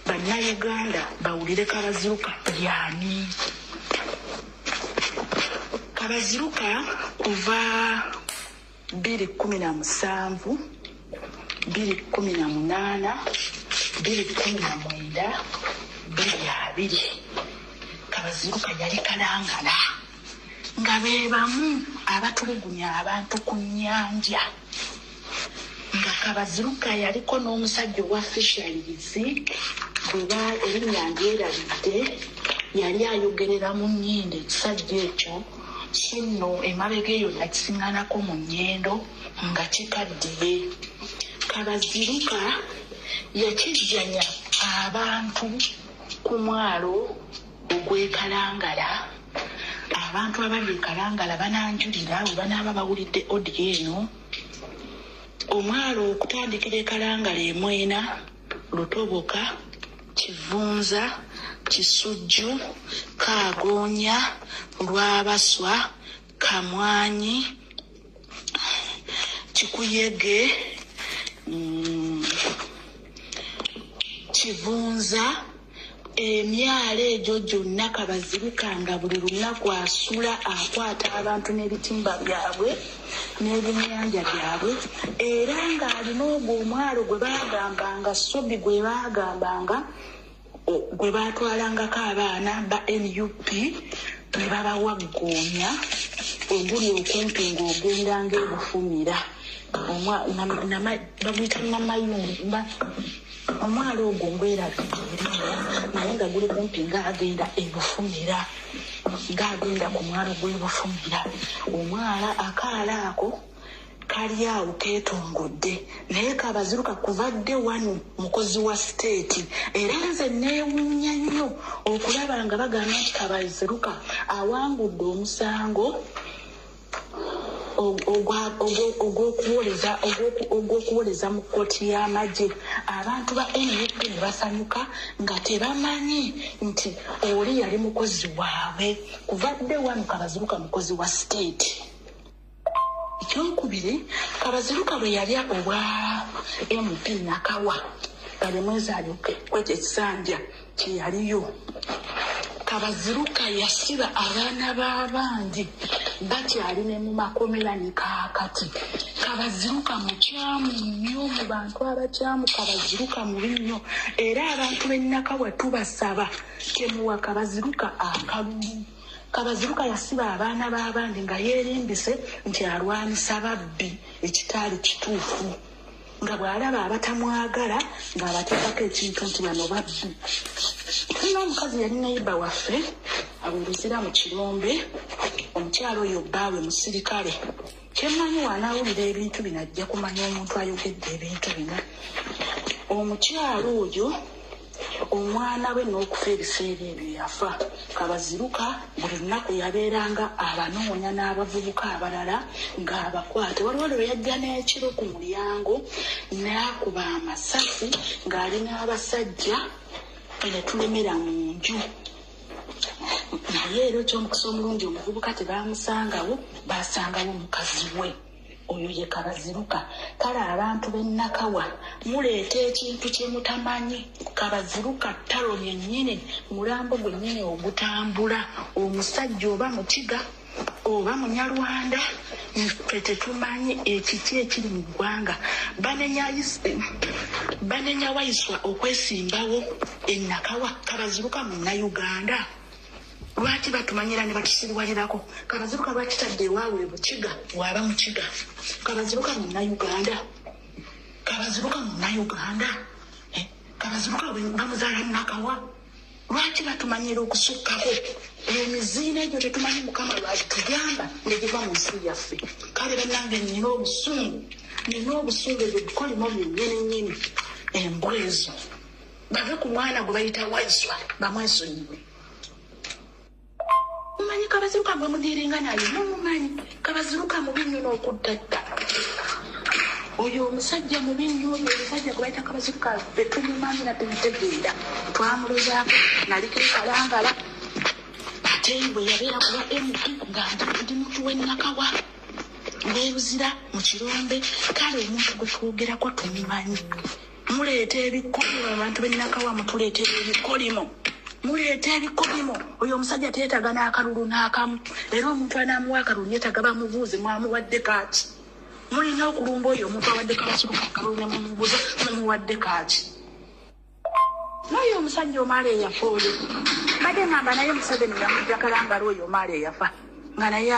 bannayuganda bawulire Kabaziruka yani. Kabaziruka kuva 2017 2018 2019 2020 Kabaziruka yali kalangala nga bebamu abatulugunya abantu ku nnyanja nga Kabaziruka yaliko n'omusajja wa fisheries bweba ebinnyanja erabidde yali ayogerera mu nnyindo ekisajja ekyo sinno emabega eyo nakisiŋŋanako mu nnyendo nga kikaddiye. Kabaziruka yakijjanya abantu ku mwalo ogw'ekalangala. Abantu abali ekalangala bananjulira we banaaba bawulidde odiyo eno. Omwalo okutandikira ekalangala emwena Lutoboka, Kivunza, Kisujju, Kagoonya, Lwabaswa, Kamwanyi, Kikuyege, Kivunza, emyalo egyo gyonna Kabaziruka nga buli lunaku asula akwata abantu n'ebitimba byabwe n'ebyennyanja byabwe era ng'alina ogwo omwalo gwe baagambanga Sobi gwe baagambanga gwe baatwalangako abaana ba NUP ne babawagoonya oguli okumpi ng'ogendanga ebufumira baguyita Namayumba. Omwalo ogwo ngwerabirira naye nga guli kumpi ng'agenda ebufumira ng'agenda ku mwalo gw'ebufumira. Omwala akaala ako kali awo keetongodde naye Kabaziruka kuvadde wano mukozi wa state era nze neewuunya nnyo okulaba nga bagamba nti Kabaziruka awangudde omusango ogw'okuwoleza mu kkooti y'amagye. Abantu ba NUP ne basanyuka nga tebamanyi nti oli yali mukozi waabwe. Kuvadde wano Kabaziruka mukozi wa state. Ekyokubiri, Kabaziruka bwe yali obwa MP Nakawa Kalemwezi alyoke kwekyo ekisanja kyeyaliyo. Kabaziruka yasiba abaana b'abandi bakyali ne mu makomera ne kaakati. Kabaziruka mukyamu nnyo mu bantu abakyamu. Kabaziruka mubi nnyo era abantu b'e Nakawa tubasaba temuwa Kabaziruka akalulu. Kabaziruka yasiba abaana b'abandi nga yeerimbise nti alwanisa babbi ekitaali kituufu nga bw'alaba abatamwagala ng'abateekako ekintu nti bano babbi. Tulina omukazi yali neiba waffe aweerezera mu Kirombe, omukyalo oyo bbaawe musirikale. Kyemmanyi wanaawulira ebintu bino ajja kumanya omuntu ayogedde ebintu bino. Omukyalo oyo omwana we n'okufa ebiseera ebyo yafa. Kabaziruka buli lunaku yabeeranga abanoonya n'abavubuka abalala ng'abakwate. Waliwo lwe yajja n'ekiro ku mulyango n'akuba amasasi ng'ali n'abasajja ne tulemera mu nju. Naye era eky'omukisa omulungi omuvubuka tebaamusangawo, baasangawo mukazi we. Oyo ye Kabaziruka. Kale abantu b'e Nakawa muleeta ekintu kye mutamanyi. Kabaziruka ttalo lyennyini, mulambo gwennyini ogutambula. Omusajja oba Mukiga oba Munyarwanda ffe tetumanyi ekiki ekiri mu ggwanga. Banenya Waiswa okwesimbawo e Nakawa. Kabaziruka Munnayuganda. Lwaki batumanyira ne batusirwalirako? Kabaziruka lwakitadde ewaabwe Bukiga bw'aba Mukiga. Kabaziruka Munnayuganda. Kabaziruka Munnayuganda. Kabaziruka bamuzaala Nakawa. Lwaki batumanyira okusukkako? Emiziina egyo tetumanyi Mukama lwatugamba ne giva mu nsi yaffe. Kale bannange nnina obusungu ebyo bikolimo byennyini embwa ezo bave ku mwana gwe bayita Waiswa bamwesonyiwe. Mumanyi Kabaziruka gwe mudiiringa naye mumumanyi. Kabaziruka mubi nnyo n'okuddatta. Oyo omusajja mubi nnyo, oyo omusajja gwe bayita Kabaziruka be tumumanyi na temutegeera. Twamulozaako naliko ekalangala ate Tewe yabera kuba MP nga ndi mutuwe Nakawa. Nebuzira mu Kirombe kale omuntu gwe twogerako tumanyi. Muleeta ebikolimo abantu b'Nakawa mutuleeta ebikolimo. Muleeta ebikolimo. Oyo omusajja teetaaga n'akalulu n'akamu. Era omuntu anaamuwa akalulu yeetaaga bamubuuze mwamuwadde kaaki. Mulina okulumba oyo omuntu awadde kabasuka akalulu ne mumubuuza mumuwadde kaaki. N'oyo omusajja Omale eyafa oyo. Kade ngamba naye Museveni yamujja Kalangala oyo Omale eyafa. Nga naye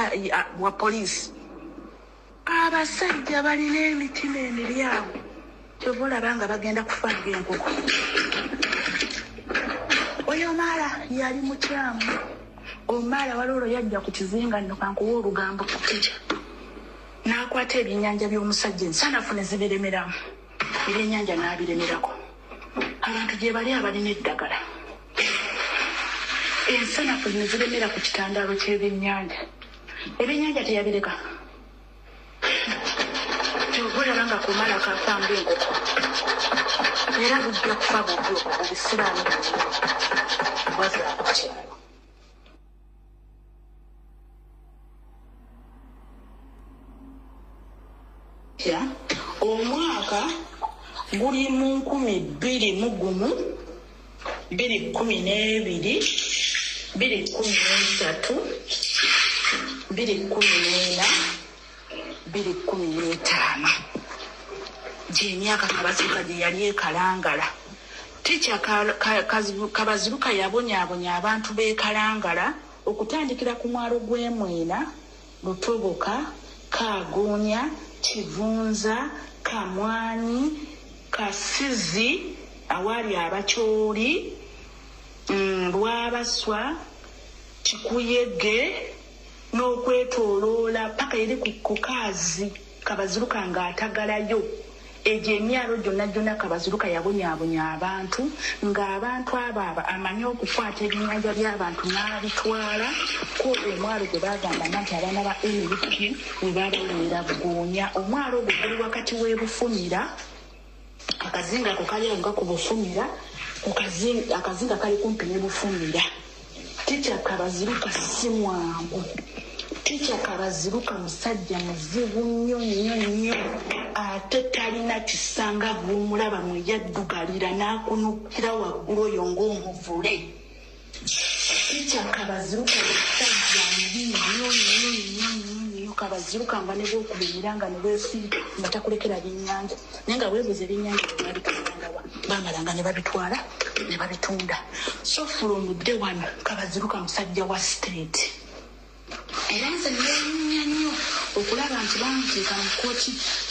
wa poliisi. Abasajja balina emitima emiryamu. Kyova olaba nga bagenda kufa ng'enkoko. Oyo Omala yali mukyamu. Omala waliwo yajja ku kizinga nno kankuwa olugambo kutija. N'akwata ebyennyanja by'omusajja ensanafu ne zibiremeramu. Ebyennyanja n'abiremerako. Abantu gye bali abalina eddagala. Ensanafu ne ziremera ku kitandaalo ky'ebyennyanja. Ebyennyanja teyabireka. Olaba nga Omala kafa ng'enkoko. Era bujja kufa bujjo obusiraani bwazira ku kyalo. Omwaka guli mu 2011, 2012, 2013, 2014, 2015. Gy'emyaka Kabaziruka gye yali ekalangala. Ticca Kabaziruka yabonyaabonya abantu b'e Kalangala okutandikira ku mwalo gw'Emwena, Lutoboka, Kaaguunya, Kivunza, Kamwanyi, Kasizi, awali Abakyoli, Lwabaswa, Kikuyege, n'okwetooloola paka eri ku Kaazi Kabaziruka ng'atagalayo. Egyo emyalo gyonna Kabaziruka yabonyaabonya abantu ng'abantu abo amanyi okukwata ebyennyanja by'abantu n'abitwala ko omwalo gwe bagamba nti abaana ba NUP we babalumira Bugonya. Omwalo ogwo guli wakati w'Ebufunira, akazinga ako kali nga ku Bufunira, akazinga kali kumpi ne Bufunira. Ticca Kabaziruka si mwangu. Ticca Kabaziruka musajja muzibu nnyo ate talina kisanga bw'omulaba mwe yaddugalira n'akunukira waggulu oyo ng'omuvule. Ticca Kabaziruka musajja mubi nnyo. Kabaziruka nga ne bw'okubeera nga ne bwesiika nga takulekera byennyanja naye nga weebuuza ebyennyanja byebabikangawa bamalanga ne babitwala ne babitunda. So from day one Kabaziruka musajja wa state. Era nze neewuunya nnyo okulaba nti bamuteeka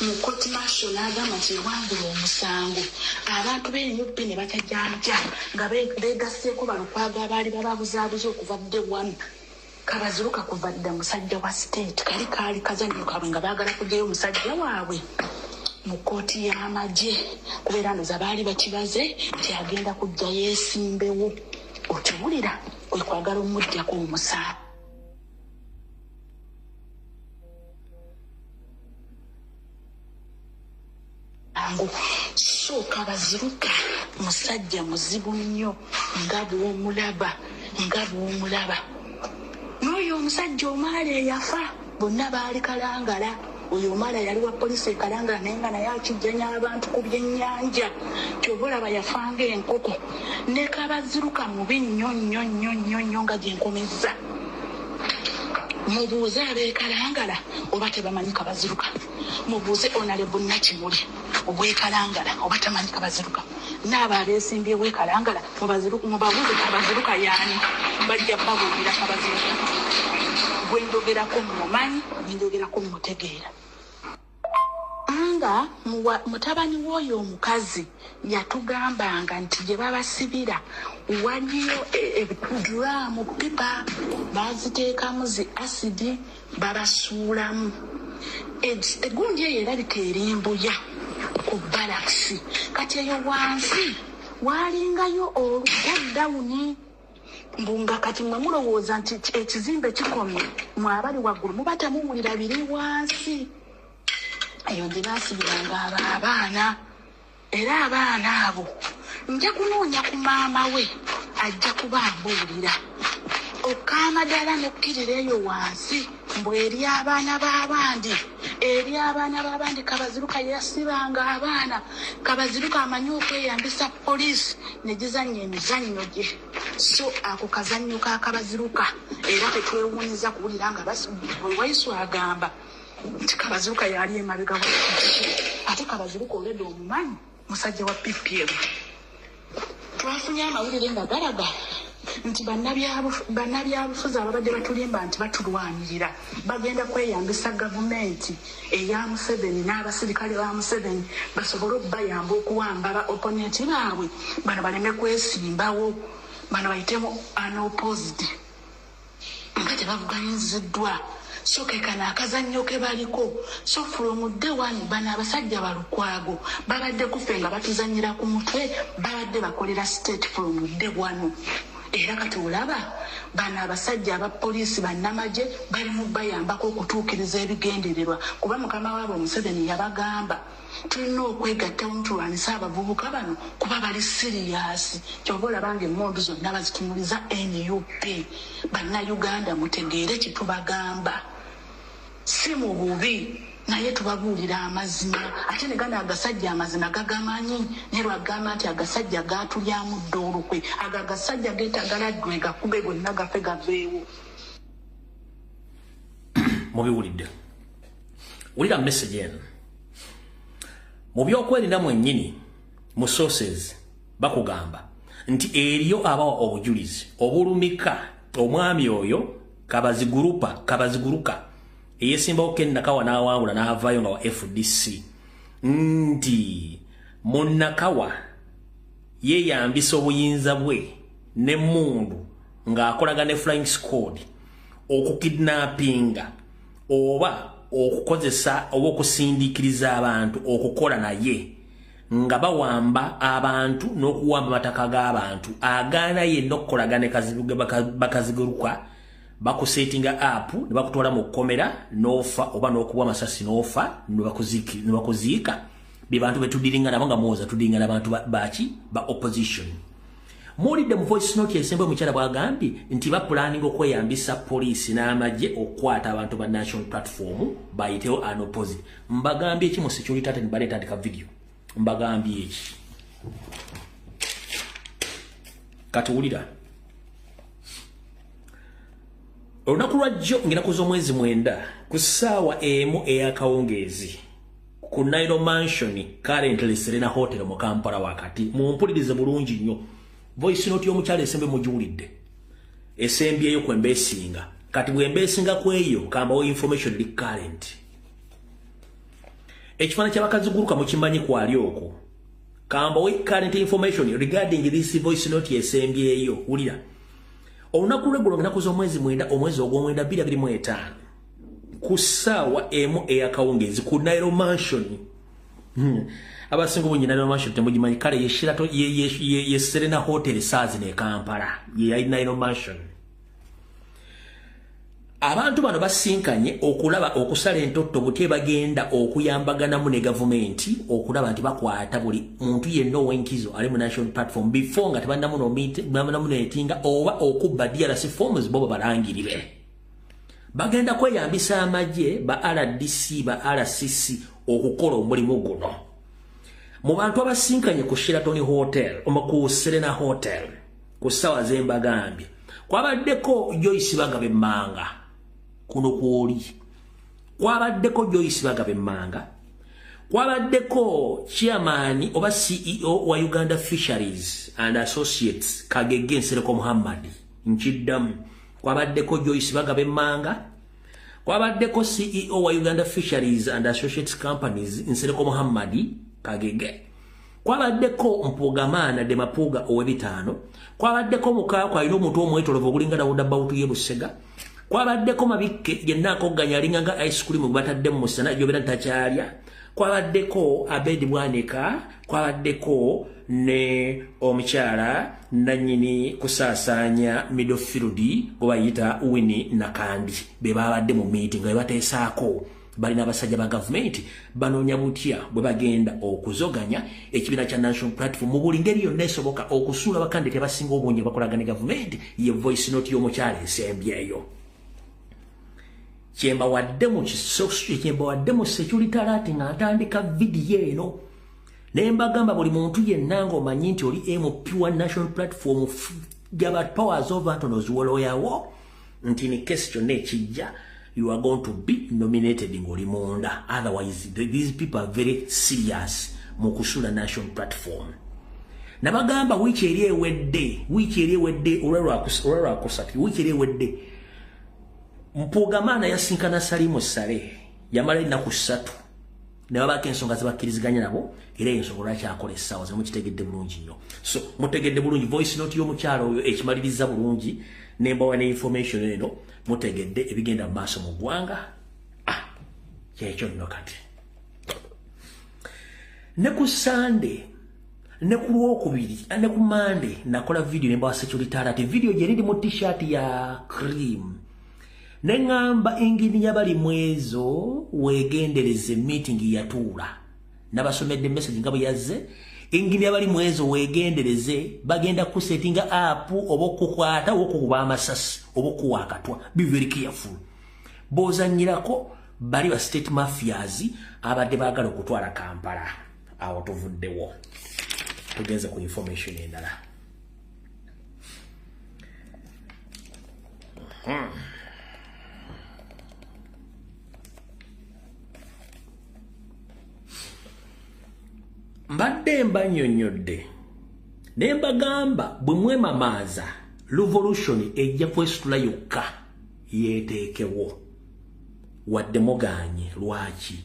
mu kooti masho n'agamba nti yawangula omusango. Abantu b'NUP ne batajanja nga beegasseeko balukwaga abaali bababuzaabuza okuva day one. Kabaziruka kuva dda musajja wa state kaali kazannyo kaabwe nga baagala kugyayo omusajja waabwe mu kooti y'amagye kubeera ndoza baali bakibaze nti agenda kujja yeesimbewo. Okiwulira kwe kwagala omuggyako omusango. So Kabaziruka musajja muzibu nnyo nga bw'omulaba. N'oyo omusajja Omala eyafa bonna baali Kalangala. Oyo Omala yali wa poliisi e Kalangala naye nga naye akijjanya abantu ku byennyanja. Kyova olaba yafa ng'enkoko. Ne Kabaziruka mubi nnyo nga gye nkomezza. Mubuuze ab'e Kalangala oba tebamanyi Kabaziruka. Mubuuze Honorable Nakimuli obw'e Kalangala oba tamanyi Kabaziruka. N'abo abeesimbyewo e Kalangala mubabuuze Kabaziruka y'ani. Bajja babuulira Kabaziruka. Gwe ndogerako mumumanyi, gwe ndogerako mumutegeera. Nga mutabani w'oyo omukazi yatugambanga nti gye babasibira waliyo ebiduraamu pipa baziteekamu zi asidi babasuulamu. Egundi eyo erabika erimbuya ku balakisi. Kati eyo wansi waalingayo olugudawuni mbunga kati mwe mulowooza nti ekizimbe kikomye mwabali waggulu muba temuwulira biri wansi. Eyo gye baasibiranga abaana. Era abaana abo nja kunoonya ku maama we ajja kubambuulira okama ddala nokkirireyo wansi mbu eri abaana b'abandi Kabaziruka yasibanga abaana Kabaziruka amanyi okweyambisa poliisi ne gizannya emizannyo gye so ako kazannyo ka Kabaziruka era tetwewuuniza kuwulira nga Wayisu agamba nti Kabaziruka yali emabega ate Kabaziruka olwedde omumanyi musajja wa PPM twafunye amawulire nga galaga nti bannabyabufuzi ababadde batulimba nti batulwanirira bagenda kweyambisa gavumenti eya Museveni n'abasirikale ba Museveni basobole okubayamba okuwamba ba opponenti baabwe bano baleme kwesimbawo bano bayitemu unopposed nga tebavuganyiziddwa so kekana akazannyo ke baliko so from day one bano abasajja balukwago babadde kufe nga batuzannyira ku mutwe babadde bakolera state from day one era kati olaba bano abasajja aba poliisi bannamagye bali mu bayambako okutuukiriza ebigendererwa kuba mukama waabwe Museveni yabagamba tulina okwegatta omutulwanisa abavubuka bano kuba bali siriyasi kyoba olabanga emmundu zonna bazitunuliza NUP bannayuganda mutegeere kye tubagamba si mu bubi naye tubabuulira amazima ate ne gano agasajja amazima gagamanyi ne lwagamba nti agasajja gaatulyamu dda olukwe ago agasajja geetagaladdwe gakube gonna gafe gaveewo mubiwulidde wulira message eno mu byokwerinda mwennyini mu sources bakugamba nti eriyo abawa obujulizi obulumika omwami oyo Kabaziguruka eyesimbawo Ken Nakawa n'awangula n'avaayo nga wa FDC nti Munnakawa yeeyambisa obuyinza bwe n'emmundu ng'akolaga ne Flying Squad okukidnappinga oba okukozesa oba okusindiikiriza abantu okukola naye nga bawamba abantu n'okuwamba amataka g'abantu agaana yenna okukolaga ne Bakaziguruka bakusetinga app ne bakutwala mu kkomera n'ofa oba n'okubwa amasasi n'ofa ne bakuziika bye bantu betudiringa nabo nga muwoza tudiringa n'abantu baki ba opposition. Muwulidde mu voice note esembe omukyala bw'agambye nti bapulaninga okweyambisa poliisi n'amagye okukwata abantu ba national platform bayiteho unopposite. Mbagambye eki mu security ate nibaleeta ndika video mbagambye eki kati wulira olunaku lwajjo ng'ennaku z'omwezi 9 ku ssaawa emu ey'akawungeezi ku Nairo Mansion currently Serena Hotel mu Kampala wakati mumpulirize bulungi nnyo voice note y'omukyala esembe mugiwulidde esembyeyo ku embeesinga kati bw'embeesinga kweyo kambawo information li current ekifaananyi ky'Abakaziguruka mukimanyi kwali okwo kambawo current information regarding this voice note esembyeyo wulira olunaku lw'eggulo ng'ennaku z'omwezi 9 omwezi ogw'omwenda 2025 ku ssaawa emu ey'akawungeezi ku Nairo Mansion abasinga obungi Nairo Mansion temugimanyi kale yeshirato ye Serena Hotel saazi ne Kampala ye Nairo Mansion. Abantu bano basinkanye okulaba okusala entotto butye bagenda okuyambaganamu ne gavumenti okulaba nti bakwata buli muntu yenna ow'enkizo ali mu national platform before nga tebannamu netinga oba okubba DRC forms bo balangirire. Bagenda kweyambisa amagye ba RDC ba RCC okukola omulimu guno. Mu bantu abasinkanye ku Sheraton Hotel ku Serena Hotel ku ssaawa z'embagambye kwabaddeko Joyce Bagabe Manga kuno kwoli kwabaddeko Joyce Bagabe Manga kwabaddeko chairman oba CEO wa Uganda Fisheries and Associates Kagege Nsereko Muhammad Nchiddamu kwabaddeko Joyce Bagabe Manga kwabaddeko CEO wa Uganda Fisheries and Associates Companies Nsereko Muhammad Kagege kwabaddeko Mpugamana de Mapuga ow'ebitaano kwabaddeko Mukakwa alina omuntu omwetolovu ogulinga Dawuda Bawutu ye Busega kwabaddeko Mabikke yenna akoganya alinganga ice cream batadde mu musana jobera ntakyalya kwabaddeko Abedi Bwaneka kwabaddeko ne omukyala nanyini kusaasanya Midfield obayita Winnie Nakandi be babadde mu meeting nga bateesaako balina abasajja ba gavumenti banoonya butya bwe bagenda okuzoganya ekibiina kya National Platform mu buli ngeri yonna esoboka okusuula bakande tebasinga obungi bakolagana gavumenti ye voice note y'omukyala esembyeyo. Kyemba wadde mu security alert nga atandika vidiyo eno ne mbagamba buli muntu yenna ng'omanyi nti oli pure National Platform gaba powers of Anthony Zuwoloyawo nti ni case kyonna ekijja you are going to be nominated ng'oli munda. Otherwise these people are very serious mu kusula National Platform. Nabagamba wiiki eri ewedde olwalwakusatu wiiki eri ewedde Mpugamana yasinkana Salimu Sale yamala ennaku 3 ne babako ensonga zibakkiriziganya nabo era ensonga lwaki akola essaawa ze mukitegedde bulungi nnyo. So mutegedde bulungi voice note y'omukyalo oyo ekimaliriza bulungi nembawa ne information eno mutegedde ebigenda mu maaso mu ggwanga. Kyekyo nno kati ne ku Sunday ne ku Lwokubiri ne ku Monday nakola video nembawa security alert video gye rindi mu t-shirt ya cream. Nengamba engineer bali mwezo wegendereze meeting yatuula nabasomedde message ngabo yazze engineer bali mwezo wegendereze bagenda ku settinga up obokukwata okukuba amasasi obokuwakatwa. Be very careful. Bozanyirako bali ba state mafias abadde bagala okutwala Kampala awo tuvuddewo tugenze ku information endala. Mbadde mbanyonyodde ne mbagamba bwe mwemamaaza revolution ejja kwesitula yokka yeteekewo wadde muganye lwaki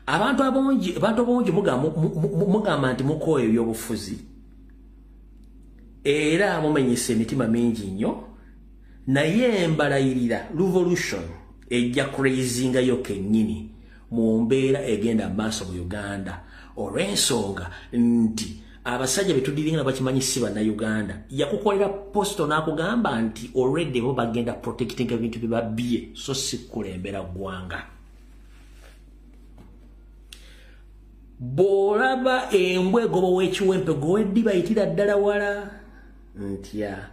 abantu abongi mugamba nti mukooye ebyobufuzi era mumenyese emitima mingi nnyo naye mbalayirira revolution ejja crazinga yokka ennyini mu mbeera egenda maaso mu Uganda olw'ensonga nti abasajja betudiringa bakimanyi si bannayuganda yakukolera posto n'akugamba nti already bo bagenda protecting ebintu bye babbye so si kulembera ggwanga. Bw'olaba embwa egoba w'ekiwempe goweddi bayitira ddala wala ntya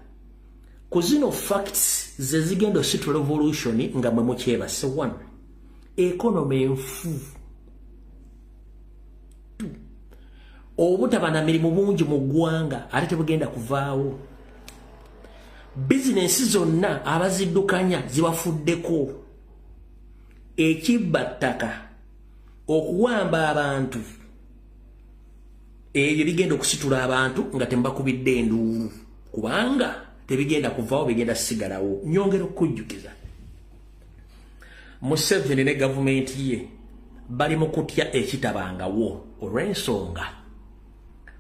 ku zino facts ze zigenda ositula revolution nga mwe mukyebase. 1 economy enfu obutaba na mirimu bungi mu ggwanga ate tebugenda kuvaawo. Bizinensi zonna abaziddukanya zibafuddeko. Ekibbattaka okuwamba abantu ebyo bigenda okusitula abantu nga tembakubidde enduulu kubanga tebigenda kuvaawo bigenda sigalawo. Nyongera okujjukiza Museveni ne gavumenti ye bali mu kutya ekitabangawo olw'ensonga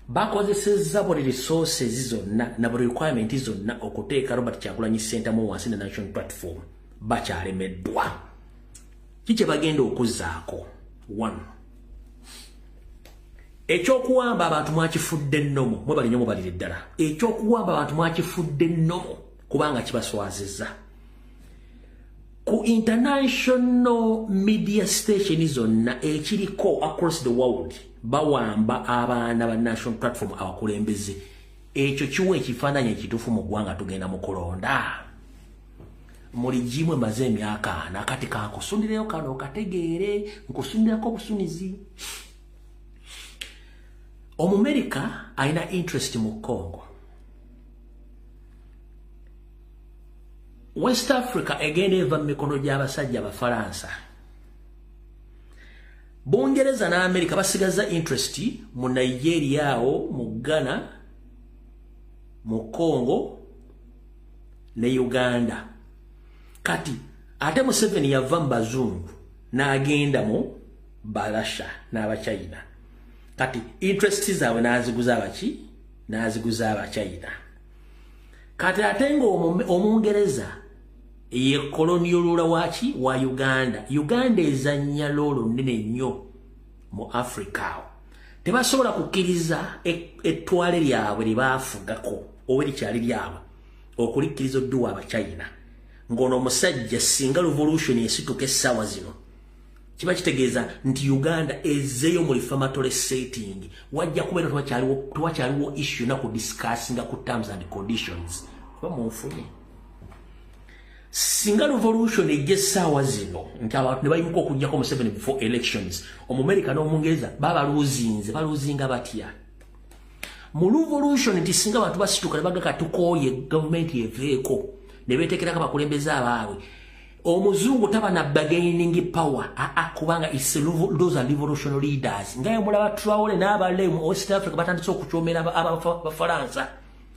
bakozesezza buli resources zonna na buli requirement zonna okuteeka Robert Kyagulanyi Center mu wansi na National Platform bakyalemeddwa. Kiki bagenda okuzzaako? 1 ekyokuwamba abantu mwakifudde nnomo mwe bali nnyo mubalire ddala ekyokuwamba abantu mwakifudde nnomo kubanga kibaswazizza. Ku international media station zonna ekiriko across the world bawamba abaana ba National Platform abakulembeze. Ekyo kiwa ekifaananyi ekituufu mu ggwanga tugenda mu kulonda. Muli jimwe maze emyaka nakati kankusundireyo kano kategeere nkusundirako obusunizi. Omumerika alina interest mu Congo. West Africa egenda eva mikono gy'abasajja Abafaransa. Bungereza na Amerika basigaza interest mu Nigeria awo, mu Ghana, mu Congo ne Uganda. Kati ate Museveni yava mu bazungu n'agenda mu Balasha n'Abachina. Kati interest zaabwe n'aziguza abaki? N'aziguza Abachina. Kati ate ng'Omungereza ye colonial ruler wachi wa Uganda. Uganda ezannya lolo nnene nnyo mu Africa. Tebasobola kukkiriza ettwale lyabwe lye baafugako oba likyali lyabwe okulikkiriza odduwa Abachina. Ngono omusajja singa revolution esituka essaawa zino kiba kitegeeza nti Uganda ezeyo mu reformatory setting wajja kubeera twakyaliwo issue na ku discussinga ku terms and conditions bamunfune singa revolution ejessaawa zino nti abantu ne bayimuka okujjako mu 7 before elections Omumerika n'Omungereza baluzinga batya mu revolution nti singa abantu basituka ne bagaka tukooye government yeveeko ne beetekerako bakulembeze abaabwe Omuzungu taba na bargaining power kubanga those are revolutionary leaders ngaye mulaba Traore n'abale mu West Africa batandise okukyomera abafaransa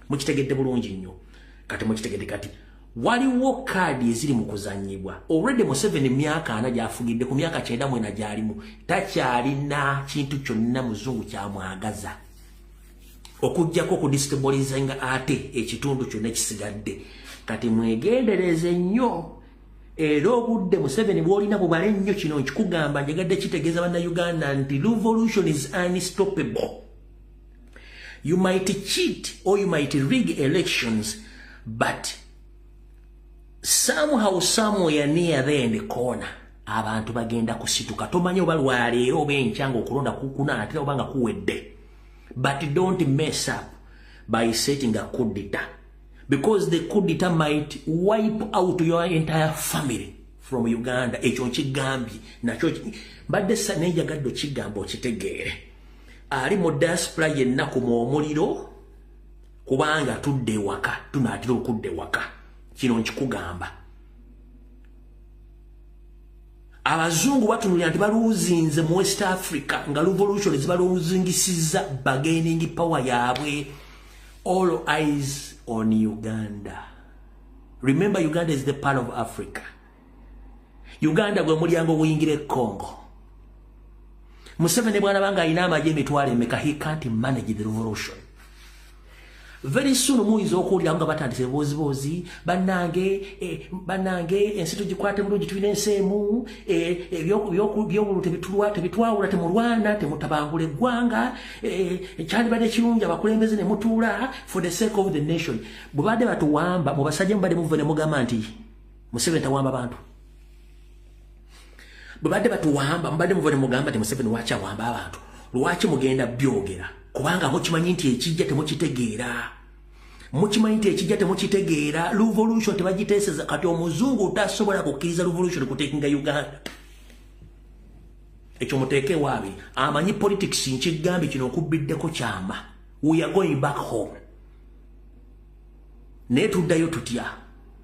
mukitegedde bulungi nnyo kati mukitegedde kati waliwo kadi eziri mu kuzanyibwa already mu 7 myaka ana gyafugidde ku myaka 9 mwena gyalimu takyalina kintu kyonna muzungu kyamwagaza okujjako ku destabilizing ate ekitundu kyonna ekisigadde kati mwegendereze nnyo era obudde mu 7 bwolina bubale nnyo kino nkikugamba njegadde kitegeeza bannayuganda nti revolution is unstoppable. You might cheat or you might rig elections, but somehow somewhere near there in the corner abantu bagenda kusituka tomanyi oba lwaleero oba enkya ng'okulonda kukuna ate oba nga kuwedde. But don't mess up by setting a coup d'etat, because the coup d'etat might wipe out your entire family from Uganda. Ekyo nkigambye nakyo badde nejagadde kigamba okitegeere. Ali mu diaspora yenna ku omuliro kubanga tudde waka tunaatira okudde waka kino nkikugamba. Abazungu batunulira nti baluzinze mu West Africa nga revolution zibaluzingisiza bargaining power yaabwe. All eyes on Uganda. Remember, Uganda is the part of Africa. Uganda gwe mulyango guyingire Congo. Museveni bwana banga alina amagye emitwalo emeka, he can't manage the revolution. Very soon muiza okuwulira nga batandise bozibozi banange ensi tugikwate bulungi tulina ensi emu ebyobulu tebitwawula temulwana temutabangula eggwanga kyalibadde kirungi abakulembeze ne mutuula for the sake of the nation. Bwe badde batuwamba mu basajja mubadde muve ne mugamba nti Museveni tawamba bantu. Bwe badde batuwamba mubadde muve ne mugamba nti Museveni lwaki awamba abantu, lwaki mugenda byogera kubanga mukimanyi nti ekijja temukitegeera. Mukimanyi nti ekijja temukitegeera. Revolution tebagiteeseza kati omuzungu tasobola kukkiriza revolution kuteekinga Uganda. Ekyo muteeke waabi amanyi politics nkigambye kino okubbiddeko kyama. We are going back home. Naye tuddayo tutya?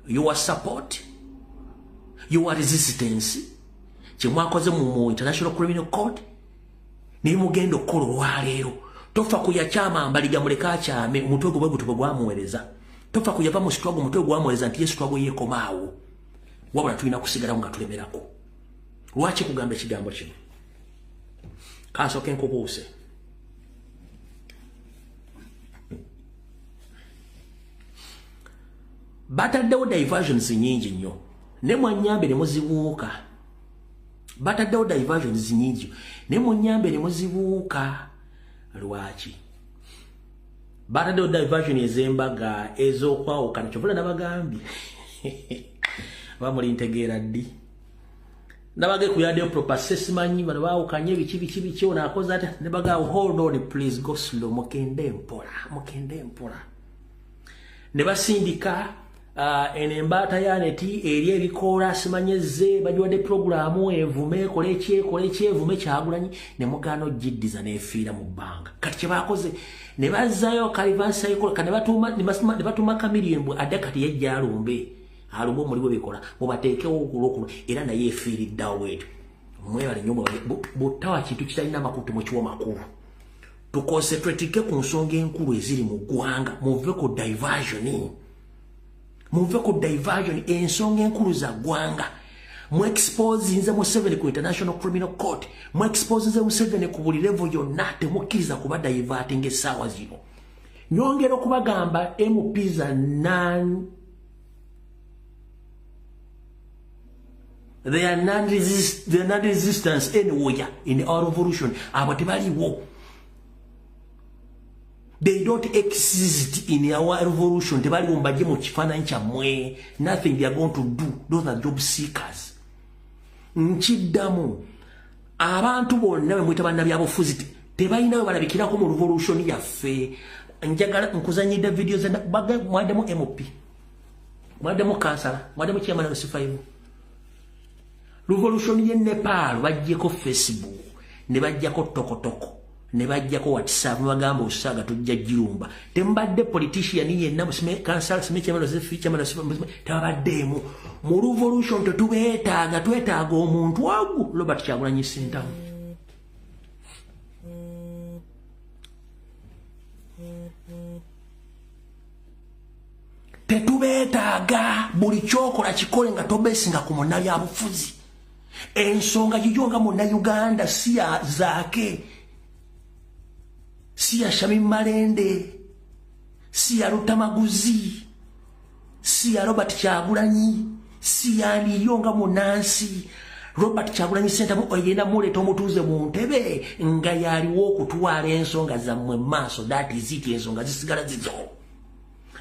Your support, your resistance kyemwakoze mu International Criminal Court ne mugenda okukola olwaleero. Tofa kuya chama mbaliga muleka kyame omutwe gwe gutwe gwamuwereza. Tofa kuyava mu struggle omutwe gwamuwereza nti struggle yekomaawo. Wabula tulina kusigala nga tulemerako. Lwaki kugamba ekigambo kino? Kasooke nkubuuse. Bataddewo diversions nyingi nnyo. Ne Mwanyambe ne muzibuuka. Bataddewo diversions nyingi. Ne Mwanyambe ne muzibuuka. Lwaki bataddewo diversion ez'embaga ez'okwawukana kyovula nabagambye bamulintegeera ddi nabage kuyaddeyo proper simanyi bano baawukanye biki ono akoze ate ne bagaawo hold on please go slow mukende mpola ne basindika enembaata yaneti eri ebikoola simanyeze bagiwadde programu evume ekole ekyevume kyagulanyi ne mugaana ogiddiza neefiira mu bbanga. Kati kye baakoze ne bazzaayo kalivansaikola ne batuuma kamiriembwe adde kati yejja alumbe omulimu bikola mubateekewo okulokulu era naye efiiriddawo etyo. Mwebale nnyo buttawa kintu kitalina makutu mukiwa makulu. Tukonsentrate ku nsonga enkulu eziri mu ggwanga muve ku diversion. Muve ku diversion ensonga enkulu za ggwanga. Mu expose nze Museveni ku International Criminal Court. Mu expose nze Museveni ku buli level yonna temukkiriza kuba diverting essaawa zino. Nyongera okubagamba MPs are they are non-resistance anywhere in our revolution. Abo tebaliwo. They don't exist in our revolution. Tebali mbaje mu kifaananyi kyammwe. Nothing they are going to do. Those are job seekers. Nkiddamu abantu bonna bwe mwita bannabyabufuzi tebalina we balabikirako mu revolution yaffe. Njagala nkuzanyidde videos mwaddemu MP, mwaddemu kansala, mwaddemu chairman of C5. Revolution ye Nepal bajjeko Facebook, ne bajjako tokotoko, ne bajjako WhatsApp, bagamba osaga tujja jirumba. Tembadde politician yenna musime kansala sime chairman of C5 tabaddemu. Mu revolution tetubeetaaga, twetaaga omuntu wagu Robert Kyagulanyi Ssentamu. Tetubeetaaga buli kyokola kikole nga tobesinga ku munnabyabufuzi. Ensonga gijonga Munnayuganda si ya Zaake, si ya Shamim Malende, si ya Rutamaguzi, si ya Robert Kyagulanyi, si ya Niyonga Munansi. Robert Kyagulanyi Ssentamu oyenda muleeta omutuuze mu ntebe nga yaliwo okutwala ensonga zammwe maaso. That is it, ensonga zisigala zizo.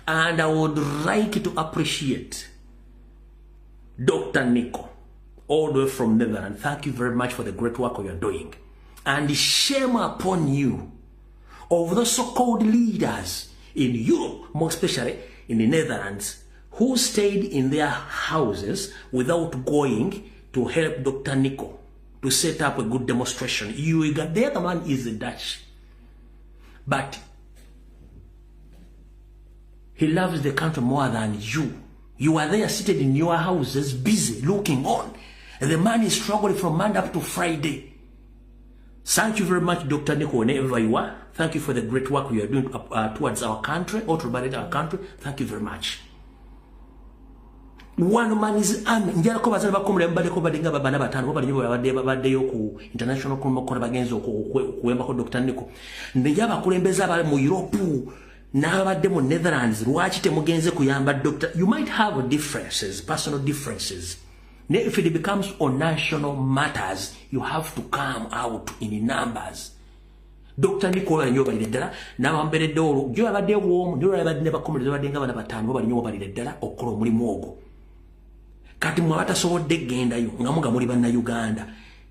And I would like to appreciate Dr. Nico, all the way from Netherlands. Thank you very much for the great work you are doing. And shame upon you of the so-called leaders in Europe, more especially in the Netherlands, who stayed in their houses without going to help Dr. Nico to set up a good demonstration. The other man is Dutch. But he loves the country more than you. You are there seated in your houses, busy, looking on. And the man is struggling from Monday up to Friday. Thank you very much, Dr. Nico, whenever you are. Thank you for the great work you are doing towards our country, or to liberate our country. Thank you very much. One man is army. Njala ko bazana bakomule mbale ko badinga babana batano bali nyo babadde yo ku international kona bagenzo kuwemba ko Dr. Nico. Ndijaba kulembeza abale mu Europe. N'abadde mu Netherlands lwaki temugenze kuyamba Dr. You might have differences, personal differences. If it becomes on national matters, you have to come out in numbers. Dr. Nicola nyo bali ddala n'abambere dolo jo abadde wo ndio abadde ne bakomereza badenga bana batano bali nyo bali ddala okola omulimu ogwo. Kati mwe batasobodde gendayo nga muga muri banna Uganda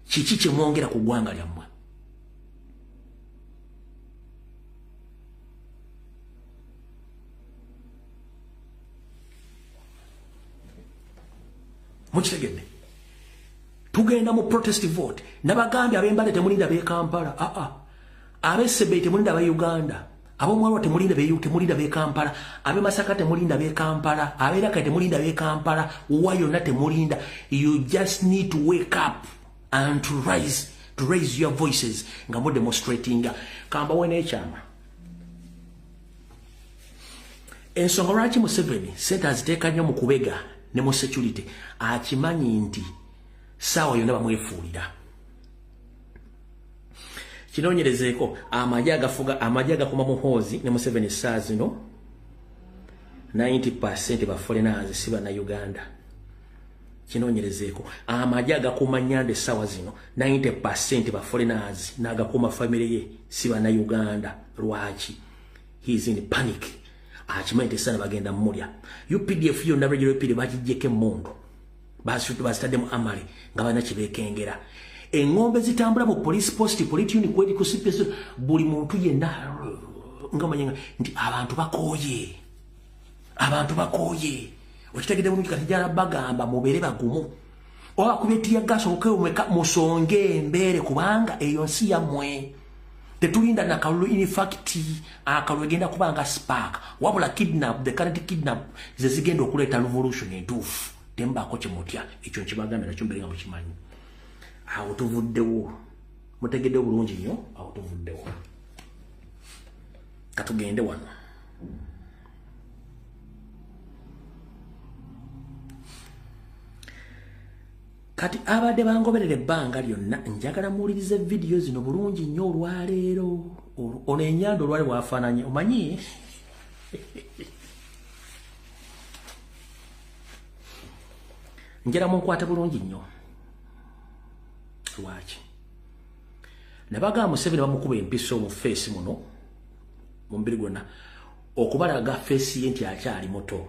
kiki kye mwongera ku ggwanga lyammwe. Mukitegedde tugenda mu protest vote nabagambye abembale temulinda be Kampala abesebe temulinda ba Uganda abomwalwa temulinda be Kampala abe Masaka temulinda be Kampala abelaka temulinda be Kampala wayo na temulinda. You just need to wake up and to raise your voices nga mo demonstrating kamba wene chama ensonga lwaki Museveni sente aziteeka nnyo mu kubega ne mu security akimanyi nti sawa yonna bamwefuulira. Kinonyerezeeko amajje agakoma Muhoozi ne Museveni saa zino 90% ba foreigners si bana Uganda. Kinonyerezeeko amajje agakoma Nyande sawa zino 90% ba foreigners n'agakoma family ye si bana Uganda. Lwaki? He is in panic. Akimanyi sana bagenda mmulya. UPDF yo nabyo UPDF bagijjeke Mondo. Basitadde mu Amale nga bana kibekengera. Engombe zitambula mu police post politi uni kwedi kusipeso buli muntu yenna ngomanya nti abantu bakoye okitegede bulungi kati jala bagamba mubere bagumu oba kubetiya gaso okeweka musonge mbere kubanga eyo nsi yamwe tetulinda na kalulu in fact akalulu genda kubanga spark wabula the current kidnap zezigenda okuleta revolution entuufu tembako kimutya ekyo nkibagambira nakyo mbere nga mukimanyi. Awo tuvuddewo mutegedde bulungi nnyo awo tuvuddewo katugende wano. Kati abadde bangoberera ebbanga lyonna njagala muwulirize video zino bulungi nnyo olwaleero ono ennyanda olwali bwafaananye omanyi njala munkwate bulungi nnyo. Lwaki nabagamba Museveni bamukuba empiso mu face muno mu mbiri gwonna okubalaga face ye nti akyali muto.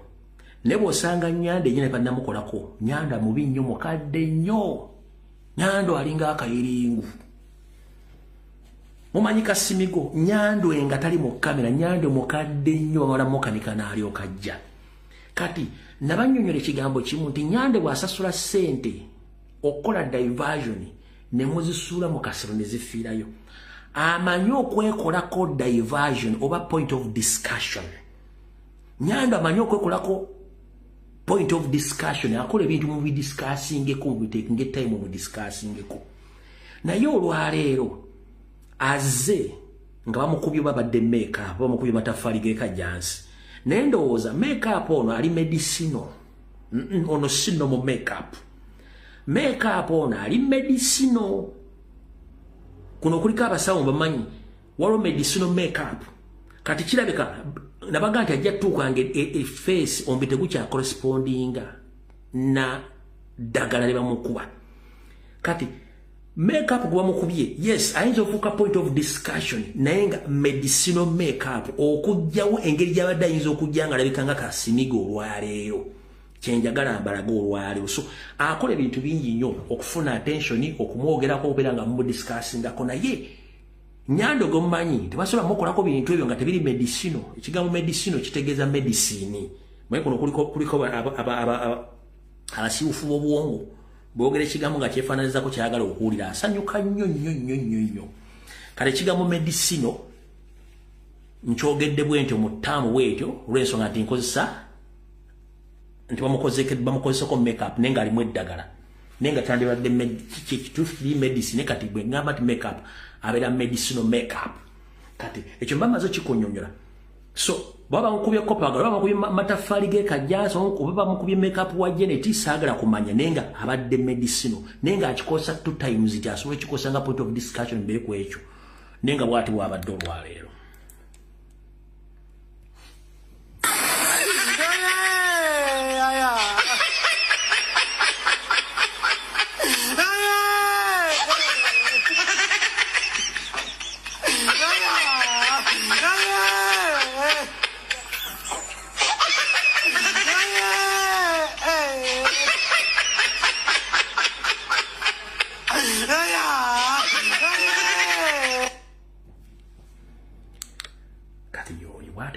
Ne bw'osanga Nyanda yenna bannamukolako Nyanda mubi nnyo mukadde nnyo Nyando alinga akayiringu. Mumanyi Kasimigo, Nyando engatali mu kamera, Nyando mukadde nnyo wala mokanika na alio kajja. Kati nabanyonyole kigambo kimu nti Nyando bwasasula sente okola diversion ne muzisula mu kasiro ne zifiirayo. Amanyi okwekolako diversion oba point of discussion. Nyando amanyi okwekolako point of discussion, akola ebintu mu bidiscussingeko, mu biteekinge time mu discussingeko. Naye olwaleero azze nga bamukubye babadde makeup, bamukubye matafali g'ekajjansi. Naye ndowooza makeup ono ali medicinal. Ono sino mu makeup. Makeup ono ali medicinal. Kuno kuliko abasawo bamanyi waliwo medicinal makeup. Kati kirabika nabaga nti ajja tuukange face ombi tegukya correspondinga na ddagala lye bamukuba. Kati makeup gwa mukubye, yes, ayinza okufuuka point of discussion naye nga medicinal makeup okujjawo engeri gy'abadde ayinza okujja nga alabika nga Kasimigo olwaleero. Kyenjagala mbalaga olwaleero. So akola ebintu bingi nnyo okufuna attention, okumwogerako obeera nga mumudiscussingako. Naye Nyando gomanyi tebasobola mukolako bintu ebyo nga tebiri medicinal. Ekigambo medicinal kitegeeza medicine. Mwe kuno kuliko abasiiwufu b'obwongo boogera ekigambo nga kyefaananyizako kyayagala okuwulira asanyuka nnyo. Kale ekigambo medicinal nkyogedde bwentyo mu ttaamu bwetyo olw'ensonga nti nkozesa nti bamukozeseko makeup naye nga alimu eddagala naye nga kyandibadde kituufu kiri medicine kati bwe ngamba nti makeup abeera medicinal makeup. Kati ekyo mba maze kikunyonyola. So baba mukubye kopagala, baba mukubye matafali g'ekajjansi, oba bamukubye makeup wa Janet saagala kumanya naye nga abadde medicinal naye nga akikosa 2 times nti asobola ekikosa nga point of discussion mbere ku ekyo naye nga bw'ati bw'abadde olwaleero.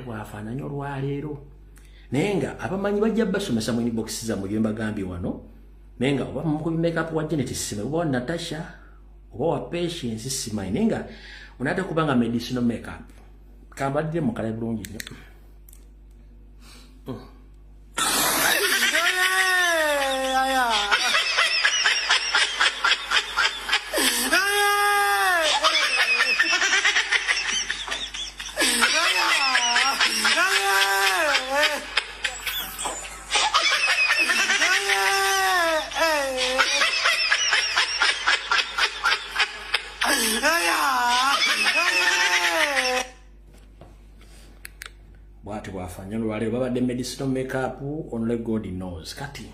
Wafananya olwaleero naye nga abamanyi bajja basomesa mu inbox za mu byemba gambi wano naye nga oba mu makeup wa Janet Sima oba Natasha oba wa Patience Sima naye nga unataka kubanga medicinal makeup kambadde mu kala bulungi nnyo. Bwati bwafanya olwaleero babadde medicinal makeup only God knows. Kati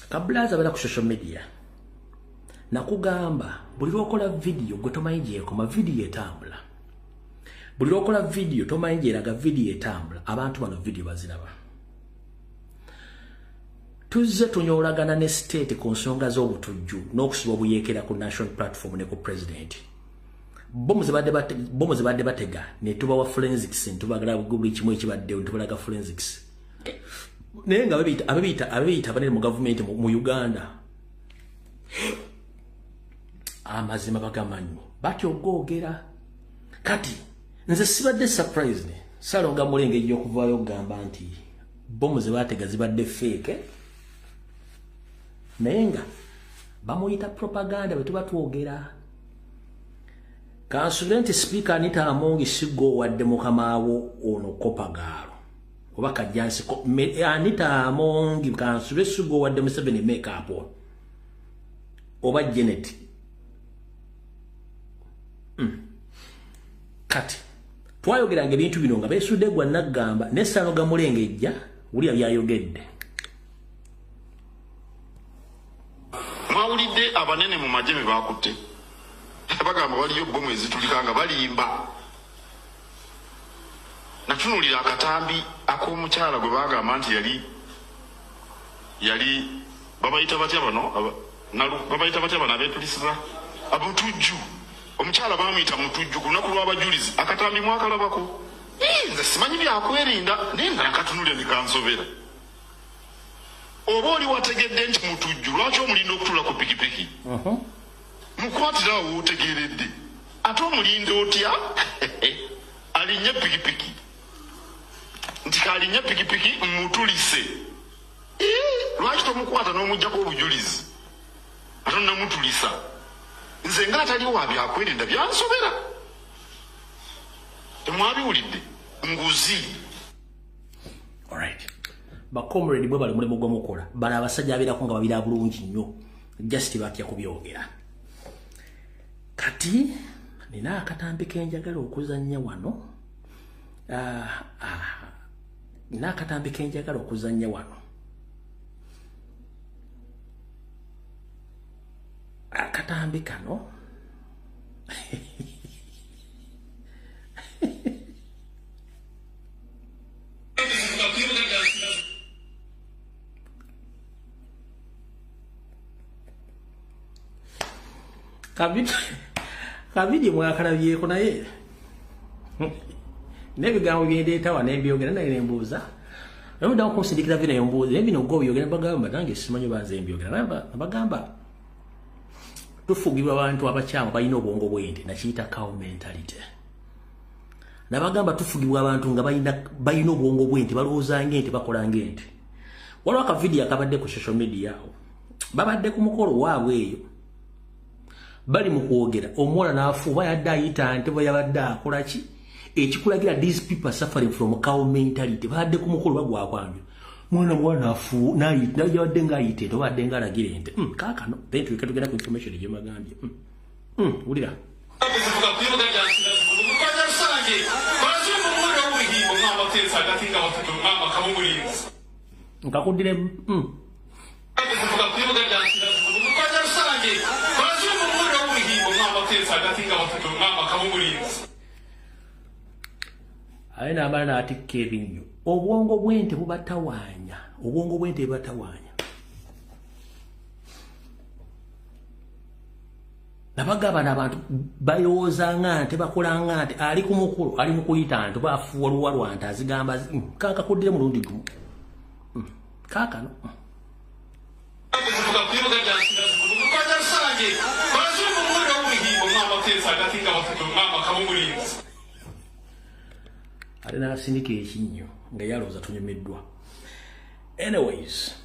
kabulaza bala ku social media nakugamba buli lwokola video gwe tomanyi gyekoma video etambula. Buli lwokola video tomanyi gyeraga video etambula. Abantu bano video baziraba. Tuzze tunyoolagana ne state ku nsonga z'obutujju n'okusiba obuyeekera ku national platform ne ku president. Bomu zibadde batega ne tubawa forensics ntubagala buli kimu ekibadde ntubalaga forensics. Naye nga ababiyita banene mu government mu Uganda amazima bagamanyi batyo googera. Kati nze sibadde surprise ne salonga mulenge ejja okuvaayo okugamba nti bomu zibatega zibadde fake naye nga bamuyita propaganda bwe tuba twogera. Kansulenti speaker Anita Amongi sigo wadde mukamaawo ono kopagaalo oba kajjansi Anita Amongi kansulenti sigo wadde Museveni makeup oba Janet. Kati twayogeranga ebintu bino nga beesudde gwa naggamba n'essanoga mulengejja wulya byayogedde. Mwawulidde abanene mu magye bakutte bagamba waliyo bomu ezitulika nga balimba. Natunulira akatambi ak'omukyala gwe bagamba nti yali babayita batya bano babayita batya bano abeetulisiza abutujju omukyala bamuyita mutujju ku lunaku lw'abajulizi akatambi mwakalabako nze simanyi byakwerinda naye nga nakatunulya nikansobera oba oli wategedde nti mutujju lwaki omulinda okutula ku pikipiki mukwatirawo wotegeredde ate omulinde otya alinnya pikipiki nti kalinnya pikipiki mutulise lwaki tomukwata n'omugjako obujulizi ate onnamutulisa nze nga ataliwo byakwerinda byansobera temwabiwulidde nguzi. Alright, bakomredi bwe bali mulimu gwomukola bali abasajja abeerako nga babira bulungi nnyo just batya kubyogera. Kati nina akatambi kenjagala okuzannya wano nina akatambi kenjagala okuzannya wano akatambi kano kabidi mwakalabyeko naye nebigambo byendeetawa nembyogera naye nembuuza namudamu kunsindikira bino embuuza naye bino gwe byogera bagamba nange simanyi banze mbyogera bagamba tufugibwa abantu abakyamu balina obwongo bw'ente nakiyita cow mentality. Nabagamba tufugibwa abantu nga balina obwongo bw'ente balowooza ng'ente bakola ng'ente. Waliwo akavidiyo akabadde ku social media awo babadde ku mukolo waabwe eyo bali mu kwogera omuwala n'afuuba yadde ayita nte bwe yabadde akola ki ekikulagira these people suffering from cow mentality babadde ku mukolo bagwakwanja mwana afu nayita yabadde ng'ayita ente obadde ng'alagira ente kaakano then tugenda ku information gye bagambye wulira nkakudire aye n'amala n'atikka ebinnyo obwongo bw'ente bubatawaanya obwongo bw'ente bubatawaanya nabagamba n'abantu balowooza nga nte bakola nga nte ali ku mukulu ali mu kuyita nte baafuwa luwalwa nte azigamba kankakuddire mulundi gumu kaakano ate n'asindika ekinnyo nga yalowooza tunyumiddwa. Anyways,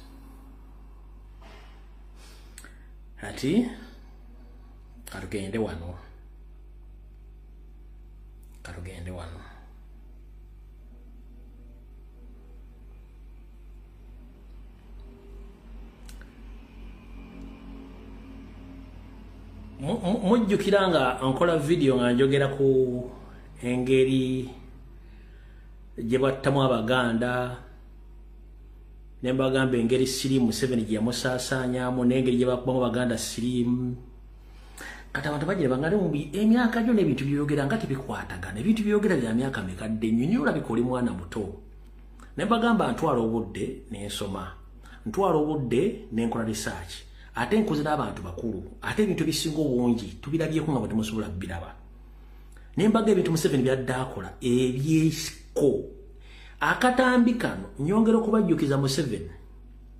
ati katugende wano mujjukira nga nkola video nga njogera ku engeri gye battamu Abaganda nembagamba engeri siriimu Museveni gye yamusaasaanyamu n'engeri gye bakubamu Abaganda siriimu kati abantu bagira bangale mu emyaka gyo n'ebintu byogera nga tebikwatagana ebintu byogera bya myaka mikadde nnyo nnyo olabika oli mwana muto nembagamba ntwala obudde n'ensoma ntwala obudde n'enkola research ate nkoze n'abantu bakulu ate ebintu ebisinga obungi tubirabyeko nga bwe temusobola kubiraba nembaga ebintu Museveni byadde akola ebyesiko akatambi kano nyongera okubajjukiza Museveni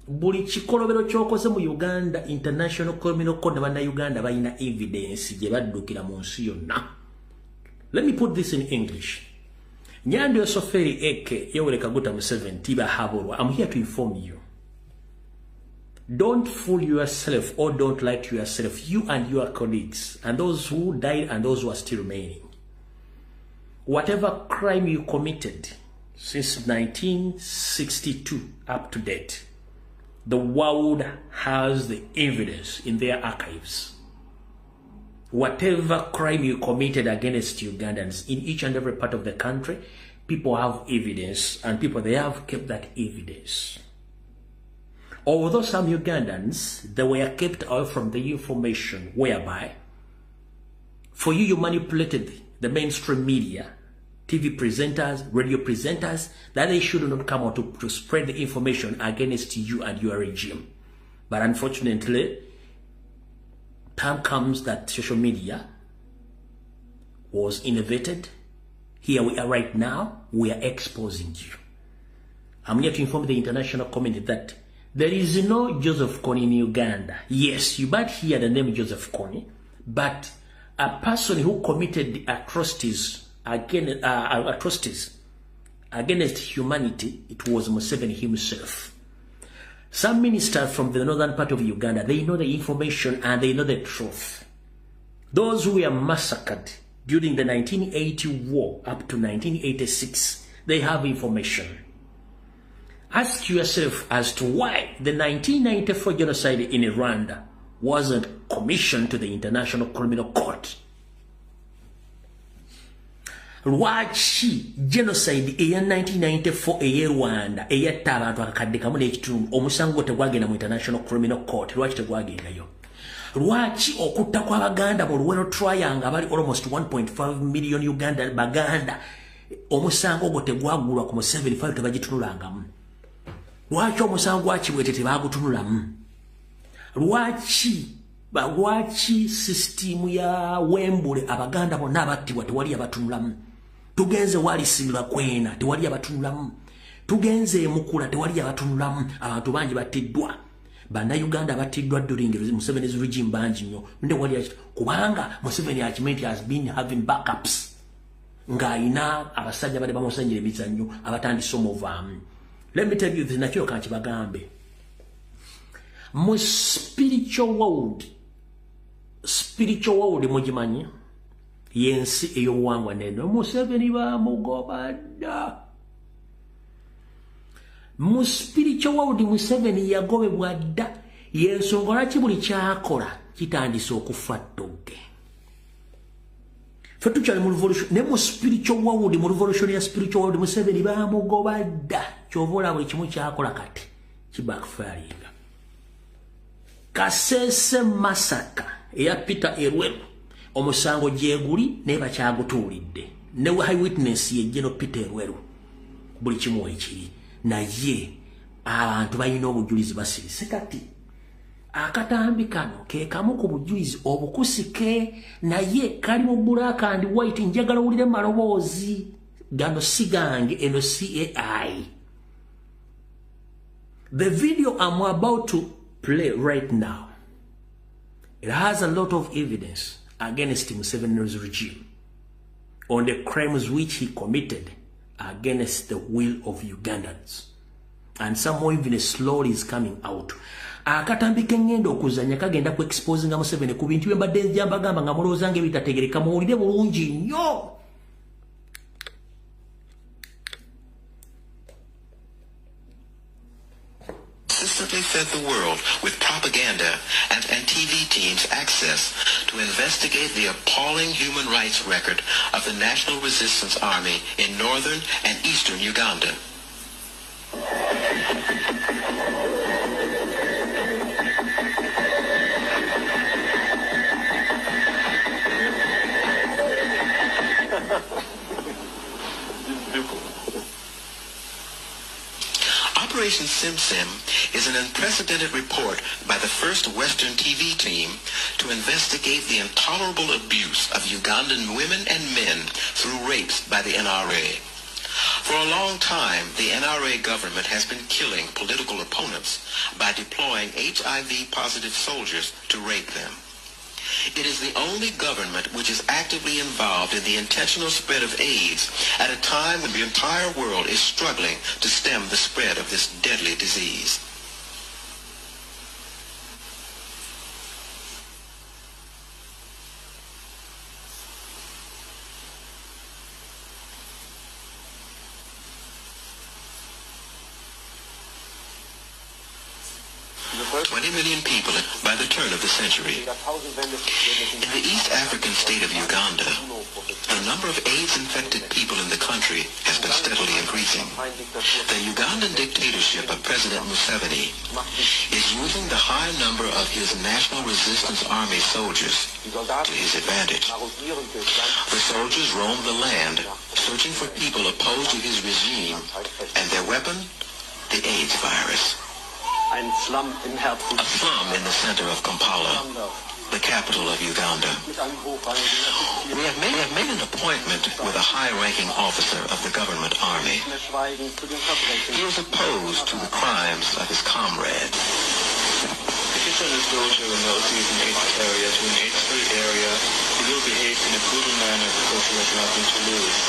buli kikolobero kyokoze mu Uganda International Criminal Court Uganda balina evidence gye baddukira mu nsi yonna. Let me put this in English. Nyando Yosoferi Eke Yoweri Kaguta Museveni Tiba Haborwa, I'm here to inform you. Don't fool yourself or don't lie to yourself, you and your colleagues and those who died and those who are still remaining. Whatever crime you committed since 1962 up to date, the world has the evidence in their archives. Whatever crime you committed against Ugandans in each and every part of the country, people have evidence and they have kept that evidence. Although some Ugandans, they were kept away from the information whereby, for you manipulated the mainstream media, TV presenters, radio presenters, that they should not come out to spread the information against you and your regime. But unfortunately, time comes that social media was innovated. Here we are right now, we are exposing you. I'm here to inform the international community that there is no Joseph Kony in Uganda. Yes, you might hear the name Joseph Kony, but a person who committed the atrocities against humanity, it was Museveni himself. Some ministers from the northern part of Uganda, they know the information and they know the truth. Those who were massacred during the 1980 war up to 1986, they have information. Ask yourself as to why the 1994 genocide in Rwanda wasn't commissioned to the International Criminal Court. Lwaki genocide eya 1994 eye Rwanda eyatta abantu akakadde kamu n'ekitundu omusango tegwagenda mu International Criminal Court? Lwaki tegwagendayo? Lwaki okutta kw'Abaganda mu Luwero Triangle abali almost 1.5 million Uganda Baganda omusango ogwo tegwagulwa ku Museveni file tebagitunulangamu? Lwaki omusango gwa Kiwete tebagutunulamu? Lwaki system ya Wembule Abaganda bonna abattibwa tewali abatunulamu? Tugenze wali Silva Kwena tewali abatunulamu. Tugenze Mukula tewali abatunulamu. Abantu bangi battiddwa. Bannayuganda battiddwa during Museveni's regime bangi nnyo. Nde wali kubanga Museveni Achimenti has been having backups. Ng'ayina abasajja bali bamusanjira ebizannyo abatandise omuvaamu. Let me tell you this, nakyo kanchi bagambe. Mu spiritual world mugimanyi yensi eyobuwangwa neno Museveni bamugobadda. Mu spiritual world Museveni yagobebwa dda, yensonga lwaki buli kyakola kitandise okufa ttogge. Ffe tukyali mu revolution ne mu spiritual world, mu revolution ya spiritual world Museveni bamugobadda. Kyova olaba buli kimu kyakola kati kibackfiringa. Kasese Masaka eya Peter Erweru omusango gyeguli naye bakyagutuulidde. Ne high witness ye General Peter Erweru buli kimu ekiri. Naye abantu balina obujulizi basirise kati. Akatambi kano ke kamu ku bujulizi obukusike naye kali mu black and white. Njagala owulire maloboozi gano si gange eno CAI. The video I'm about to play right now, it has a lot of evidence against Museveni's regime on the crimes which he committed against the will of Ugandans. And some more even slowly is coming out. Akatambi kengendo okuzanya kagenda ku exposing Museveni ku bintu byembadde njamba gamba nga mulowooza ng'ebitategereka muwulire bulungi nnyo. Consistently fed the world with propaganda and TV teams access to investigate the appalling human rights record of the National Resistance Army in northern and eastern Uganda. Operation Sim Sim is an unprecedented report by the first Western TV team to investigate the intolerable abuse of Ugandan women and men through rapes by the NRA. For a long time, the NRA government has been killing political opponents by deploying HIV-positive soldiers to rape them. It is the only government which is actively involved in the intentional spread of AIDS at a time when the entire world is struggling to stem the spread of this deadly disease. People by the turn of the century. In the East African state of Uganda, the number of AIDS-infected people in the country has been steadily increasing. The Ugandan dictatorship of President Museveni is using the high number of his National Resistance Army soldiers to his advantage. The soldiers roam the land, searching for people opposed to his regime, and their weapon, the AIDS virus. A slum in the center of Kampala, the capital of Uganda. We have made an appointment with a high-ranking officer of the government army. He is opposed to the crimes of his comrades. If you send a soldier in the AIDS area to an AIDS-free area, he will behave in a brutal manner because he has nothing to lose.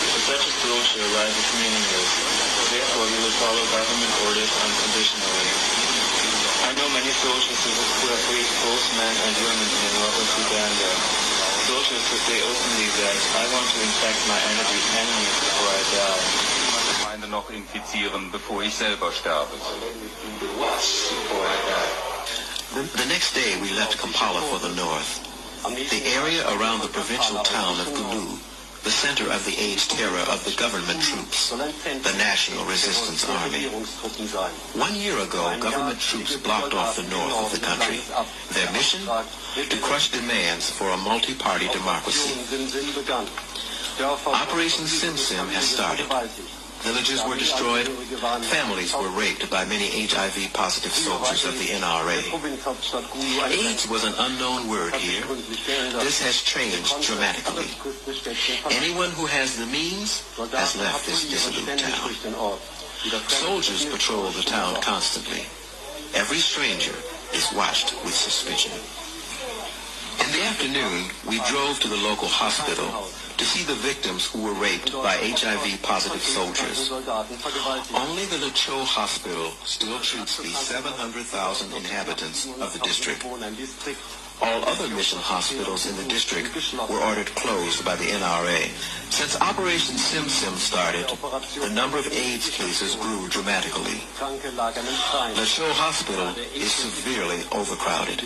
But such a soldier life is meaningless. Therefore, he will follow government orders unconditionally. I know many soldiers who have raised both men and women in the north of Uganda. Soldiers who say openly that I want to infect my enemies before I die. Gemeinde noch infizieren, bevor ich selber sterbe. The next day, we left Kampala for the north. The area around the provincial town of Gulu, the center of the AIDS terror of the government troops, the National Resistance Army. 1 year ago, government troops blocked off the north of the country. Their mission? To crush demands for a multi-party democracy. Operation Sim Sim has started. Villages were destroyed. Families were raped by many HIV-positive soldiers of the NRA. AIDS was an unknown word here. This has changed dramatically. Anyone who has the means has left this dissolute town. Soldiers patrol the town constantly. Every stranger is watched with suspicion. In the afternoon, we drove to the local hospital to see the victims who were raped by HIV-positive soldiers. Only the Lacho Hospital still treats the 700,000 inhabitants of the district. All other mission hospitals in the district were ordered closed by the NRA. Since Operation Sim Sim started, the number of AIDS cases grew dramatically. Lacho Hospital is severely overcrowded.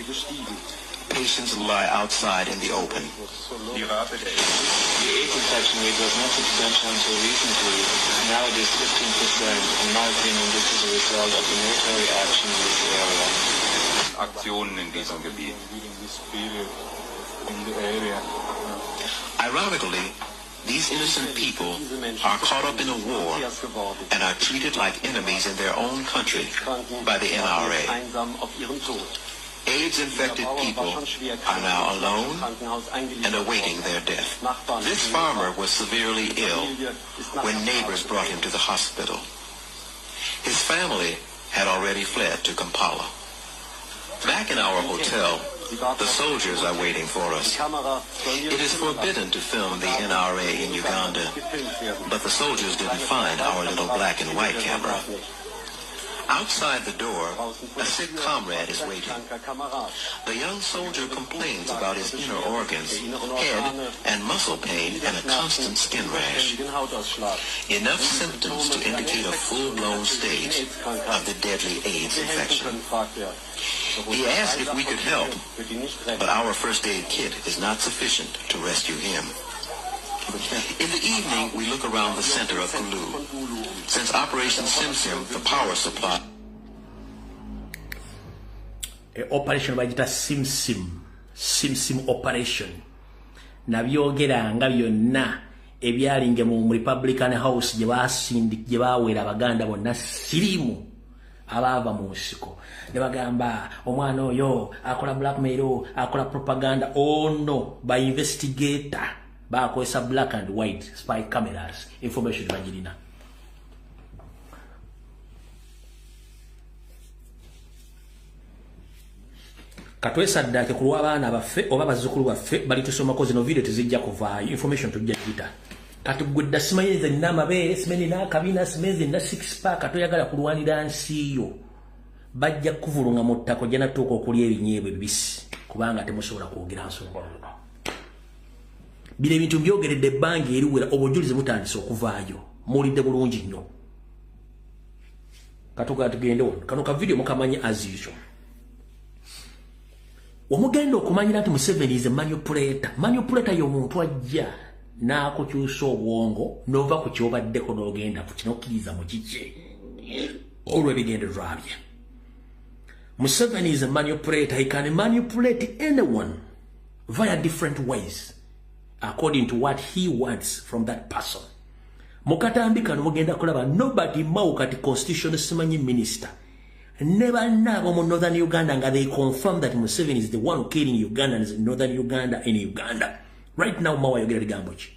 Patients lie outside in the open. The AIDS infection rate was not substantial until recently. Now it is 15%. In my opinion, this is a result of the military action in this area. Aktionen in diesem Gebiet. Ironically, these innocent people are caught up in a war and are treated like enemies in their own country by the NRA. AIDS-infected people are now alone and awaiting their death. This farmer was severely ill when neighbors brought him to the hospital. His family had already fled to Kampala. Back in our hotel, the soldiers are waiting for us. It is forbidden to film the NRA in Uganda, but the soldiers didn't find our little black and white camera. Outside the door, a sick comrade is waiting. The young soldier complains about his inner organs, head and muscle pain, and a constant skin rash. Enough symptoms to indicate a full-blown stage of the deadly AIDS infection. He asked if we could help, but our first aid kit is not sufficient to rescue him. In the evening, we look around the center of Gulu. Since Operation Sim Sim, the power supply... Operation bagita Sim Sim. Sim Sim Operation. Nabyogeranga byonna ebyalinge mu Republican House gye baawera abaganda bonna sirimu abaava mu nsiko. Ne bagamba omwana oyo akola blackmail, akola propaganda. Ono by investigator bakozesa black and white spy cameras information bagirina. Katwesa ddake kulwa abaana baffe oba bazzukulu baffe bali tusomako zino video tezijja kuvaayo information tujja gita kati gwedda simanyize nina amabeere simanyi n'akabina simanyize nina six pack toyagala kulwanira nsi yo bajja kuvulunga mu ttako jja natuuka okulya ebinyeebwa ebibisi kubanga temusobola kwogera nsonga olwo. Bino ebintu mbyogeredde ebbanga eriwera obujulizi butandise okuvaayo muwulidde bulungi nnyo. Katuga tugende wano kano ka video mukamanyi as usual. Omugenda okumanyira nti Museveni is a manipulator. Manipulator y'omuntu ajja n'akukyusa obwongo n'ova ku kyobaddeko n'ogenda ku kino okkiriza mu kiki olw'ebigendererwa bye. Museveni is a manipulator. He can manipulate anyone via different ways according to what he wants from that person. Mukatambi kano mugenda kulaba nobody mau kati constitutional simanyi minister Never know northern Uganda, they confirm that Museveni is the one killing Ugandans in northern Uganda in Uganda. Right now, Mawa Yogera Gambochi.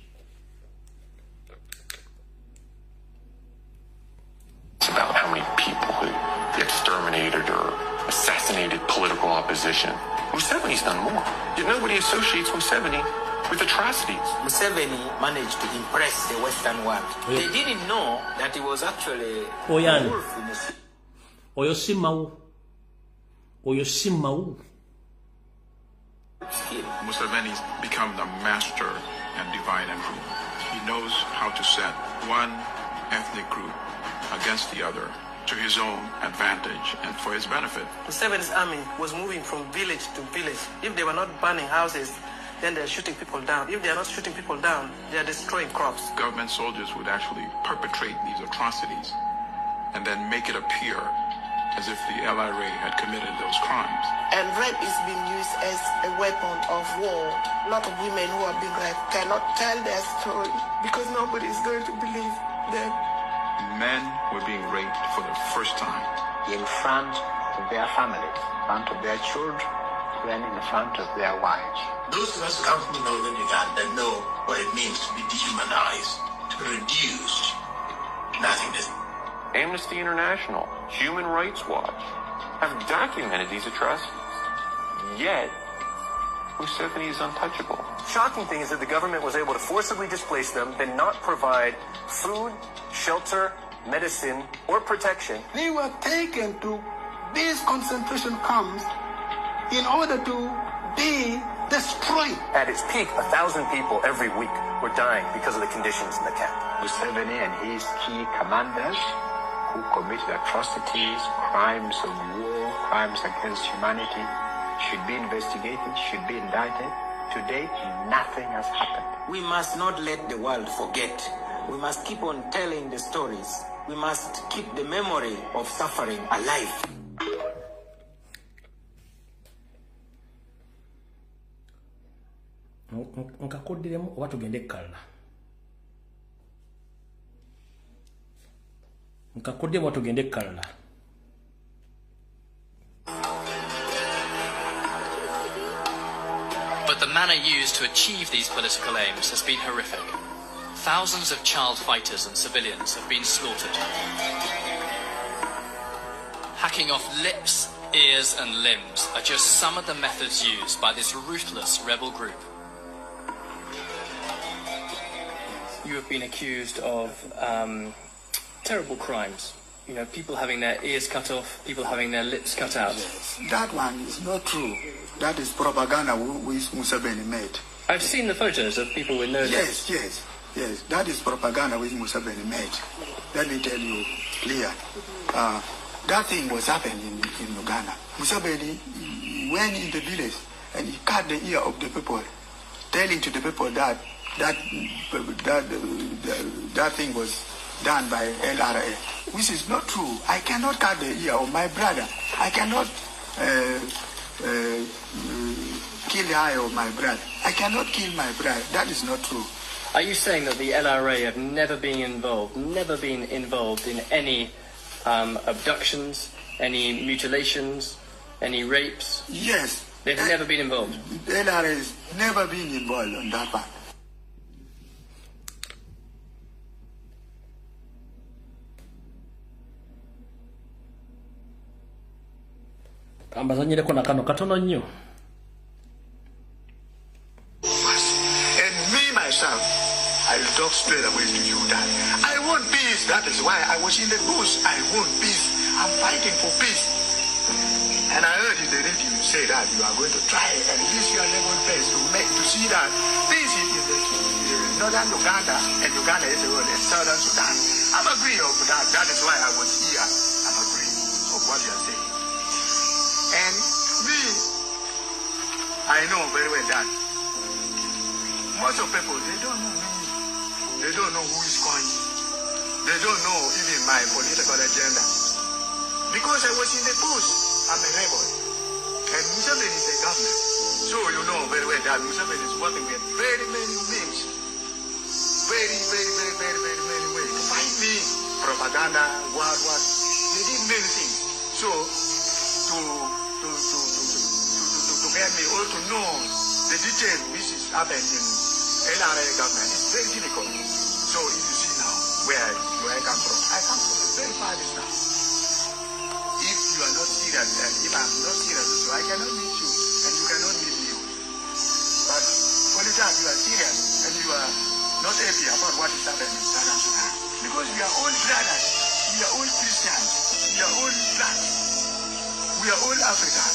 It's about how many people who exterminated or assassinated political opposition. Museveni's done more. Yet nobody associates Museveni with atrocities. Museveni managed to impress the Western world. They didn't know that he was actually a wolf in the sea. Museveni's become the master and divide and rule. He knows how to set one ethnic group against the other to his own advantage and for his benefit. Museveni's army was moving from village to village. If they were not burning houses, then they're shooting people down. If they are not shooting people down, they are destroying crops. Government soldiers would actually perpetrate these atrocities and then make it appear as if the LRA had committed those crimes. And rape is being used as a weapon of war. A lot of women who are being raped cannot tell their story because nobody is going to believe them. Men were being raped for the first time. In front of their families, in front of their children, and in front of their wives. Those of us who come from northern Uganda know what it means to be dehumanized, to be reduced to nothingness. Amnesty International, Human Rights Watch have documented these atrocities. Yet, Museveni is untouchable. Shocking thing is that the government was able to forcibly displace them, then not provide food, shelter, medicine, or protection. They were taken to these concentration camps in order to be destroyed. At its peak, 1,000 people every week were dying because of the conditions in the camp. Museveni and his key commanders who committed atrocities, crimes of war, crimes against humanity, should be investigated, should be indicted. To date, nothing has happened. We must not let the world forget. We must keep on telling the stories. We must keep the memory of suffering alive. Nkakoddiremu oba tugende kalla. Nkakoddiremu oba tugende kalla. But the manner used to achieve these political aims has been horrific. Thousands of child fighters and civilians have been slaughtered. Hacking off lips, ears and limbs are just some of the methods used by this ruthless rebel group. You have been accused of terrible crimes. You know, people having their ears cut off, people having their lips cut out. That one is not true. That is propaganda which Museveni made. I've seen the photos of people with no lips. Yes. That is propaganda which Museveni made. Let me tell you clear. That thing was happening in Uganda. Museveni went in the village and he cut the ear of the people, telling to the people that thing was done by LRA, which is not true. I cannot cut the ear of my brother. I cannot kill the eye of my brother. I cannot kill my brother. That is not true. Are you saying that the LRA have never been involved in any abductions, any mutilations, any rapes? Yes. They've never been involved? The LRA has never been involved on that part. Ambazanyireko na kano katono nnyo. And me myself, I will talk straight away to you that I want peace. That is why I was in the bush. I want peace. I'm fighting for peace. And I heard in the radio you say that you are going to try and use your level best to see that peace is in northern Uganda and Uganda is in southern Sudan. I'm agreeing of that. That is why I was here. I'm agreeing of what you are saying. And me, I know very well that most of people, they don't know me. They don't know who is calling. They don't know even my political agenda. Because I was in the bush, I'm a rebel. And Museveni is a government. So you know very well that Museveni is working with very many means. Very ways to fight me. Propaganda, what. They did many things. So to get me all to know the detail which is happening in LRA government is very difficult. So if you see now where I come from a very far distance. If you are not serious and if I'm not serious, so I cannot meet you and you cannot meet me. But only time you are serious and you are not happy about what is happening in Southern Sudan. Because we are all brothers, we are all Christians, we are all black, we are all African.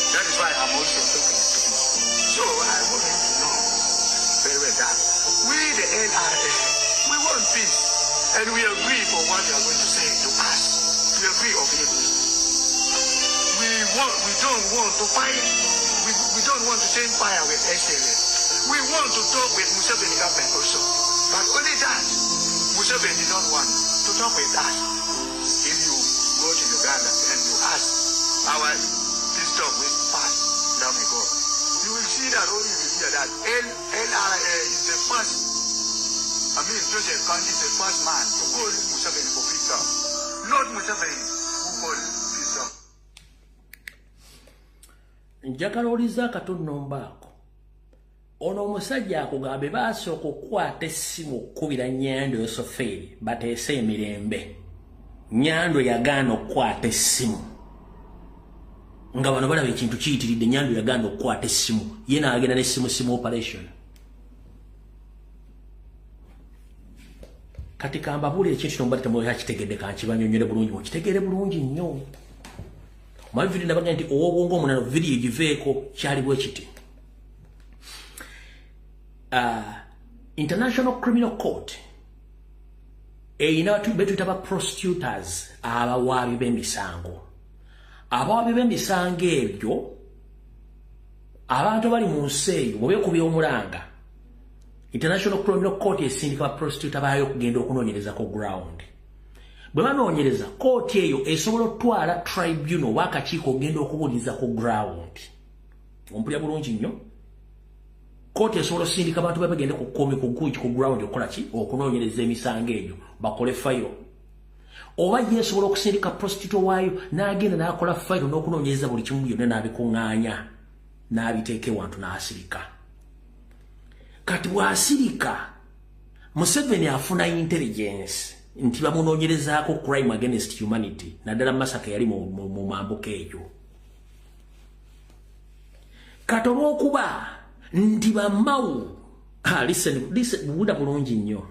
That is why I'm also talking to you. So I want you to know very well that we, the NRA, we want peace and we agree for what you are going to say to us. We agree of it. We don't want to fight. We don't want to change fire with SLA. We want to talk with Museveni government also. But only that, Museveni did not want to talk with us. If you go to Uganda and you ask our peace talk with us, let me go. You will see that only will hear that LRA is the first, Joseph Kony is the first man to call Museveni for peace talk. Not Museveni who called peace talk. Njagala oliza katunnombaako. Ono omusajja akugambe basooka okukwata essimu okkubira Nyando Yosoferi bateese emirembe. Nyando yagaana okukwata essimu. Nga bano balaba ekintu kiyitiridde Nyando yagaana okukwata essimu. Ye n'agenda n'essimu operation. Kati kambabule ekintu kino mbali temuli hakitegedde kankibanyonyole bulungi mukitegeere bulungi nnyo. Mavidi nabaga nti obwongo omunano video giveeko kyali bwe kiti. International Criminal Court eyina betuyita ba prosecutors abawaabi b'emisango. Abawaabi b'emisango ebyo abantu bali mu nsi eyo bwebeekubya omulanga. International Criminal Court esindika ba prosecutor baayo okugenda okunoonyereza ku ground. Bwe banoonyereza kooti eyo esobola otwala tribunal wakakiiko ogenda okubuuliza ku ground. Ompulya bulungi nnyo. Kooti esobola osindika abantu babagende ku ground okukola ki okunoonyereza emisango egyo bakole fayiro. Oba ye esobola okusindika prosecutor waayo n'agenda n'akola fayiro n'okunoonyereza buli kimu byonna n'abikuŋŋaanya n'abiteeka ewantu n'asirika. Kati bw'asirika Museveni afuna intelligence nti bamunoonyerezaako crime against humanity naddala Masaka yali mu mambuka eyo. Kati olw'okuba nti bamawu listen buwuda bulungi nnyo.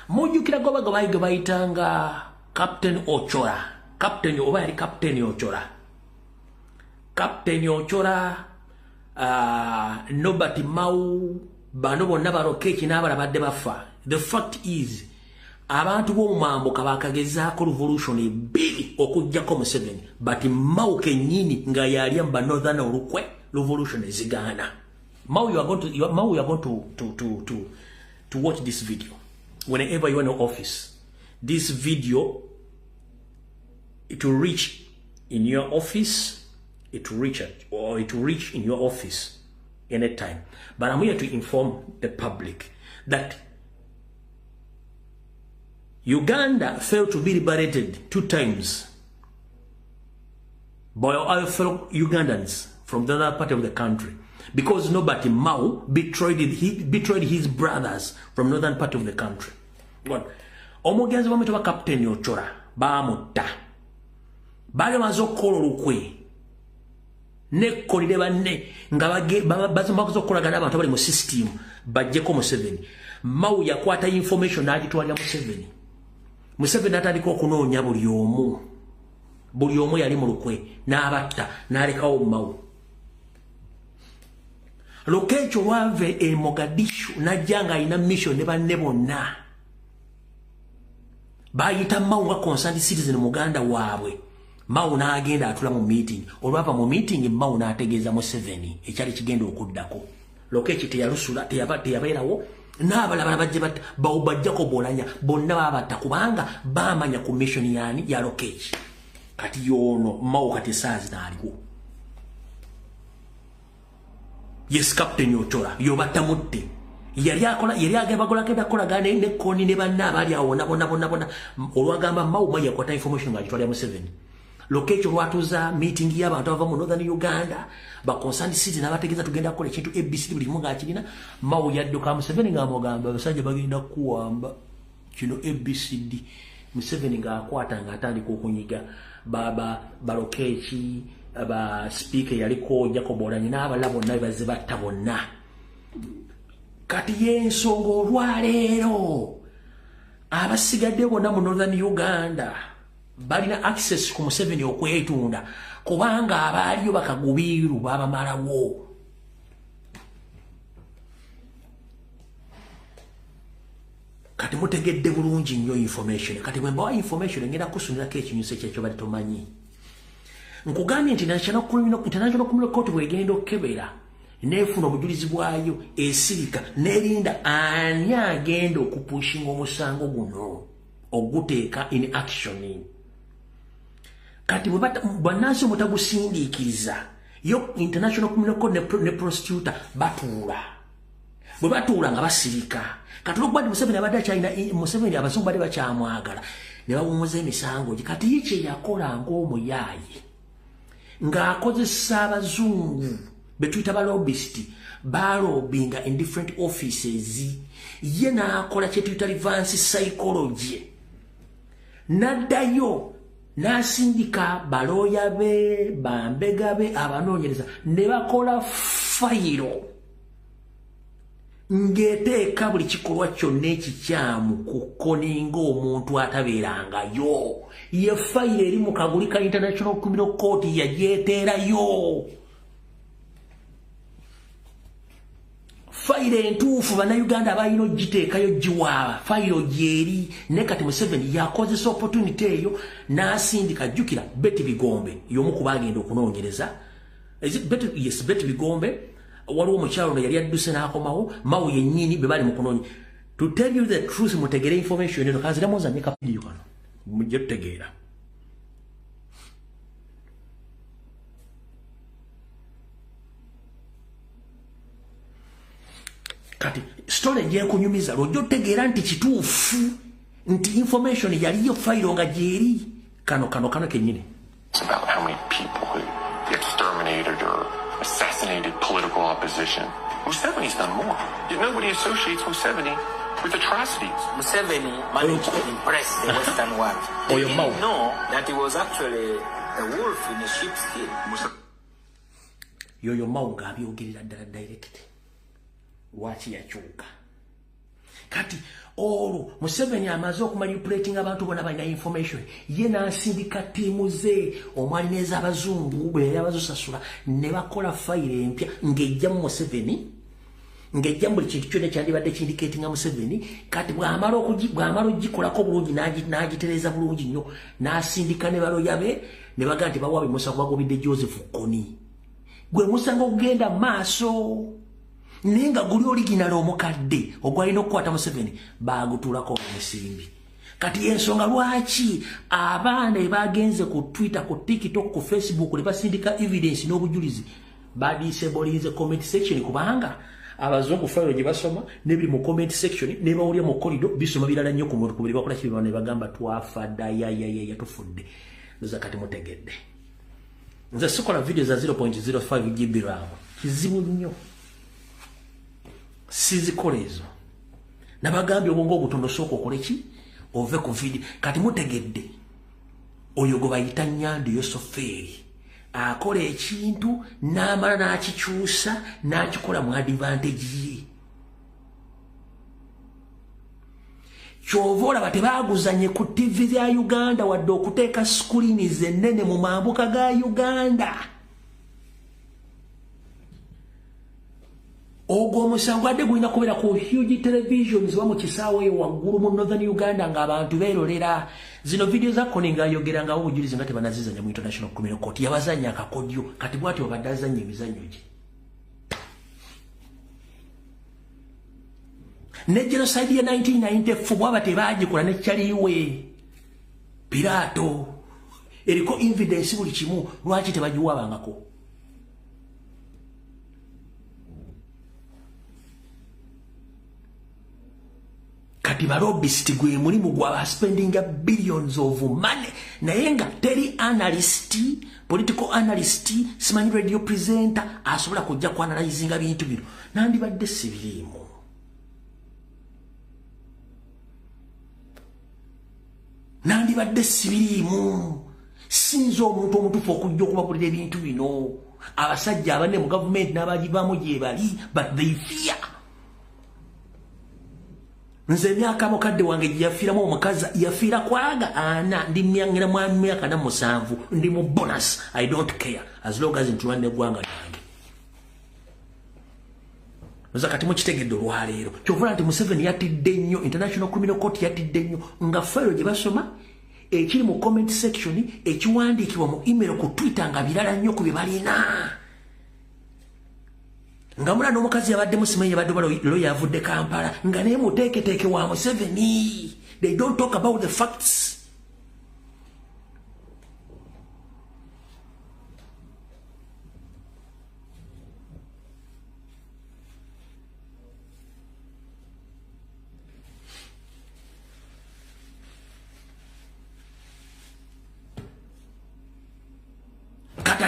Mujjukira goba gabayiga bayitanga Captain Ochola. Captain oba yali Captain Ochola. Captain Ochola Nobati Mau bano bonna barokeeki n'abala badde bafa. The fact is abantu b'omumambuka bakagezaako revolution ebbiri okuggyako Museveni but Mau kennyini nga yalya mba Northern olukwe revolution ezigaana. Mau you are going to watch this video whenever you are in office. This video, it will reach in your office. It will reach in your office anytime. But I'm here to inform the public that Uganda failed to be liberated 2 times by our fellow Ugandans from the other part of the country because nobody Mau betrayed his brothers from northern part of the country. But omugenzi bamwita Captain Ochola bamutta bali mazokola olukwe nekkolire banne nga bazokolagana abantu bali mu system bajjeko Museveni. Mau yakwata information n'agitwalira Museveni. Museveni atandika okunoonya buli omu yali mu lukwe n'abatta n'alekawo Mau. Lokecho wave e Mogadishu najja nga alina mission ne banne bonna bayita Mau nga concerned citizen Muganda waabwe. Mau n'agenda atula mu meeting. Olwava mu meeting Mau n'ategeeza Museveni ekyali kigenda okuddako. Lokechi teyalusula teyabeerawo n'abalala bajje bajjako bolanya bonna babatta kubanga bamanya ku mission yani ya Lokechi. Kati yono Mau kati saazi n'aliwo. Yes, Captain Ochola yobatta mutte yali agebagola keda kola gane ne koni ne banna bali awona bona olwagamba mawu maya kwata information nga kitwali Museveni location watuza meeting y'abantu ava mu Northern Uganda ba concerned city n'abategeza tugenda kola ekintu ABC buli munga akirina mawu yadduka Museveni nga amugamba abasajja bagenda kuwamba kino ABCD Museveni nga akwata nga atandika okunyiga baba balokechi aba speaker yaliko Jacob Oranyi n'abala bonna baze batta bonna kati y'ensonga olwaleero abasigadde bonna mu Northern Uganda balina access ku Museveni okwetunda kubanga abaaliyo bakagubiru babamalawo. Kati mutegedde bulungi nnyo information. Kati bwe mbawa information ngenda kusunirako ekinyuso kyekyo bali tomanyi. Nkugambye nti International Criminal Court bwegenda okukebera nefuna obujulizi bwayo esirika nerinda ani agenda okupushinga omusango guno oguteeka in action. Kati bwannansi mutagusindiikiriza yo International Criminal Court ne prosecutor batuula. Bwe batuula nga basirika kati olwokubadde Museveni abadde akyalina Museveni abazungu badde bakyamwagala ne bawumuza emisango gye kati ye yakola ng'omuyaayi ng'akozesa abazungu betuyita balobist balobinga in different offices ye n'akola kyetuyita reverse psychology n'addayo n'asindika balooya be bambega be abanoonyereza ne bakola fayiro ngeteeka buli kikolwa kyonna ekikyamu ku koninga omuntu atabeerangayo ye fayiro eri mu kaguli ka International Criminal Court yagyeteerayo. Fayiro entuufu bannayuganda abalina ogiteekayo giwaaba fayiro gyeri ne kati Museveni yakozesa opportunity eyo n'asindika jjukira Betty Bigombe y'omu ku baagenda okunoonyereza. Betty Bigombe waliwo omukyalo yali adduse n'akomawo mawu yennyini be bali mu kunoonya. To tell you the truth mutegere information eno kanziramu nzanye kapidiyo kano mujje tutegeera. Kati story je kunyumiza lojjo tegeera nti kituufu nti information yaliyo fayiro nga gyeri kano kenyini. It's about how many people who exterminated or assassinated political opposition. Museveni's done more. Yet nobody associates Museveni with atrocities. Museveni managed to impress the Western world. They didn't know that he was actually a wolf in a sheep's skin. Yoyo Maunga abyogerera ddala direct. Wachi yakyuka. Kati Museveni amaze okumanipulating abantu bonna balina information ye n'asindika ttiimu ze omwali n'ez'abazungu bwe yabazosasula ne bakola fayiro empya ng'ejjamu Museveni ng'ejjamu buli kintu kyonna kyandibadde kindicatinga Museveni. Kati bw'amala ogikolako bulungi n'agitereeza bulungi nnyo n'asindika ne baloya be ne bagaa nti bawa bimusango bagobidde Joseph Kony gwe musango ogugenda mu maaso. Nenga guli original omukadde ogwalina okukwata Museveni baagutulako ensimbi. Kati ensonga lwaki abaana bagenze ku Twitter ku TikTok ku Facebook ne basindika evidence n'obujulizi badisablinze comment section kubanga abazungu fayiro gye basoma ne biri mu comment section ne bawulira mu corridor bisoma birala nnyo ku muntu kubiri bakola kibi ne bagamba twafadda ya tufudde. Nza kati mutegedde nze sikola video za 0.05 GB RAM kizibu nnyo sizikola ezo nabagambye obwongo obutondo sooka okole ki ove ku video. Kati mutegedde oyo gwe bayita Nyando Yosoferi akola ekintu n'amala n'akikyusa n'akikola mu advantage ye. Kyova olaba tebaaguzanye ku TV za Uganda wadde okuteeka screeni zennene mu mambuka ga Uganda. Ogwo omusango adde gulina kubeera ku huge televisions wa mu kisaawe waggulu mu Northern Uganda ng'abantu beerolera. Zino video za Kony ng'ayogera ngawo obujulizi nga tebanazizanya mu International Criminal Court yabazanya akakodyo kati bw'atyo badde azanya emizannyo gye. Ne genocide ya 1994 bwaba tebaagikola ne kyaliwe Pilato eriko evidence buli kimu lwaki tebagiwabangako. kati balobbyist gwe mulimu gwa spending billions of money naye nga teri analyst political analyst simanyi radio presenter asobola kujja ku analyzinga bintu bino nandibadde sibirimu nandibadde sibirimu sinzo omuntu omutufu okujja okubabulira ebintu bino abasajja abanne mu government n'abagivaamu gye bali but they fear nze emyaka mukadde wange gye yafiiramu omukazi yafiira kwaga ana ndi myangira mwami myaka na 7 ndi mu bonus I don't care as long as ntulwanira eggwanga lyange oza kati mukitegedde olwaleero kyovula nti Museveni yatidde nnyo International Criminal Court yatidde nnyo nga fayiro gye basoma ekiri mu comment section ekiwandiikibwa mu email ku Twitter nga birala nnyo ku bye balina nga mula n'omukazi yabadde musimanyi yabadde lo yavudde Kampala nga naye muteeketeeke wa Museveni they don't talk about the facts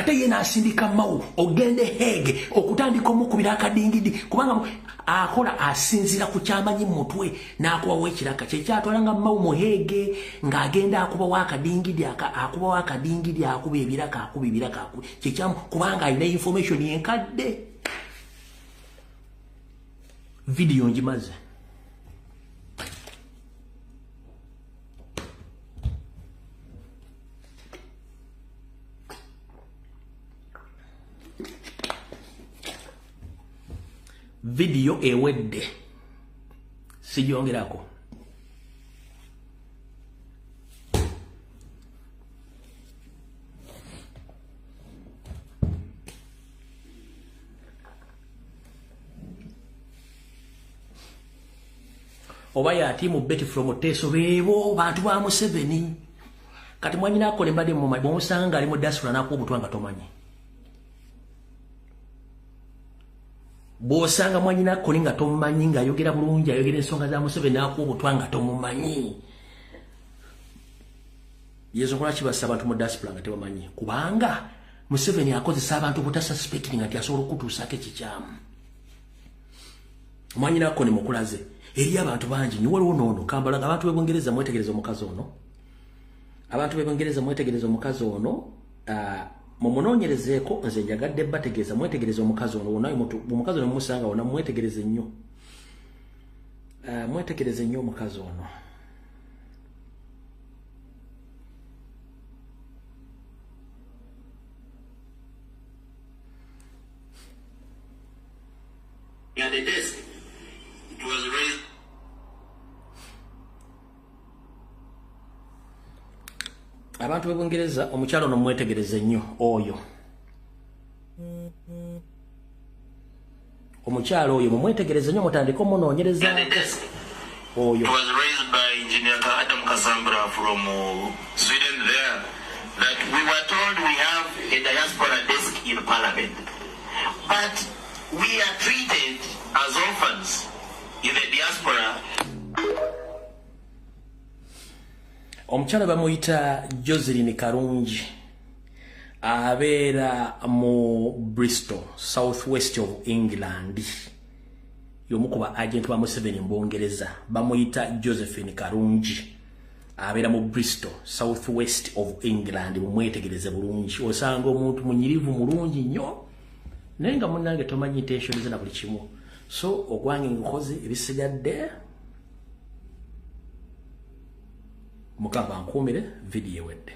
ate yena asindika mawu ogende hege okutandika omukubira akadingidi kubanga akola asinzira ku kyamanyi mutwe n'akuba wekiraka kyekyatwalanga mawu muhege ng'agenda akuba wakadingidi akuba wakadingidi akuba ebiraka kyekyamu kubanga alina information yenkadde video njimaze video ewedde sijyongerako oba yati mu Betty from Teso bebo bantu ba Museveni kati mwanyina akole mbade mu bomusanga ali mu diaspora nakuba obutwanga tomanyi bosanga mwanyina akole nga tomanyi nga ayogera bulungi ayogera ensonga za Museveni nakuba obutwanga tomumanyi yezo kola kibasa abantu mu diaspora nga tebamanyi kubanga Museveni akozesa abantu obutasuspecting nga asobola okutuusako ekikyamu mwanyina akole mukulaze eri abantu bangi ni waliwo nono Kampala abantu b'Ebungereza mwetegereza omukazi ono abantu b'Ebungereza mwetegereza omukazi ono mumunoonyerezeeko nze njagadde bategeeza mwetegereza omukazi ono wonna omukazi ono musanga wonna mwetegereze nnyo mwetegereze nnyo omukazi ono at the desk it was raised. Abantu b'Ebungereza omukyalo ono mwetegereze nnyo oyo omukyalo oyo mumwetegereze nnyo mutandika omunoonyereza oyo It was raised by Engineer Adam Kasambra from Sweden there that we were told we have a diaspora desk in Parliament, but we are treated as orphans in the diaspora. omukyalo bamuyita Joseline Karungi abeera mu Bristol southwest of England yomu ku ba agent ba Museveni mu Bungereza bamuyita Josephine Karungi abeera mu Bristol southwest of England mumwetegereze bulungi osanga omuntu munyirivu mulungi nnyo naye nga munnange tomanyi intention ze na buli kimu so ogwange nkoze ebisigadde mukaba nkumire video ewedde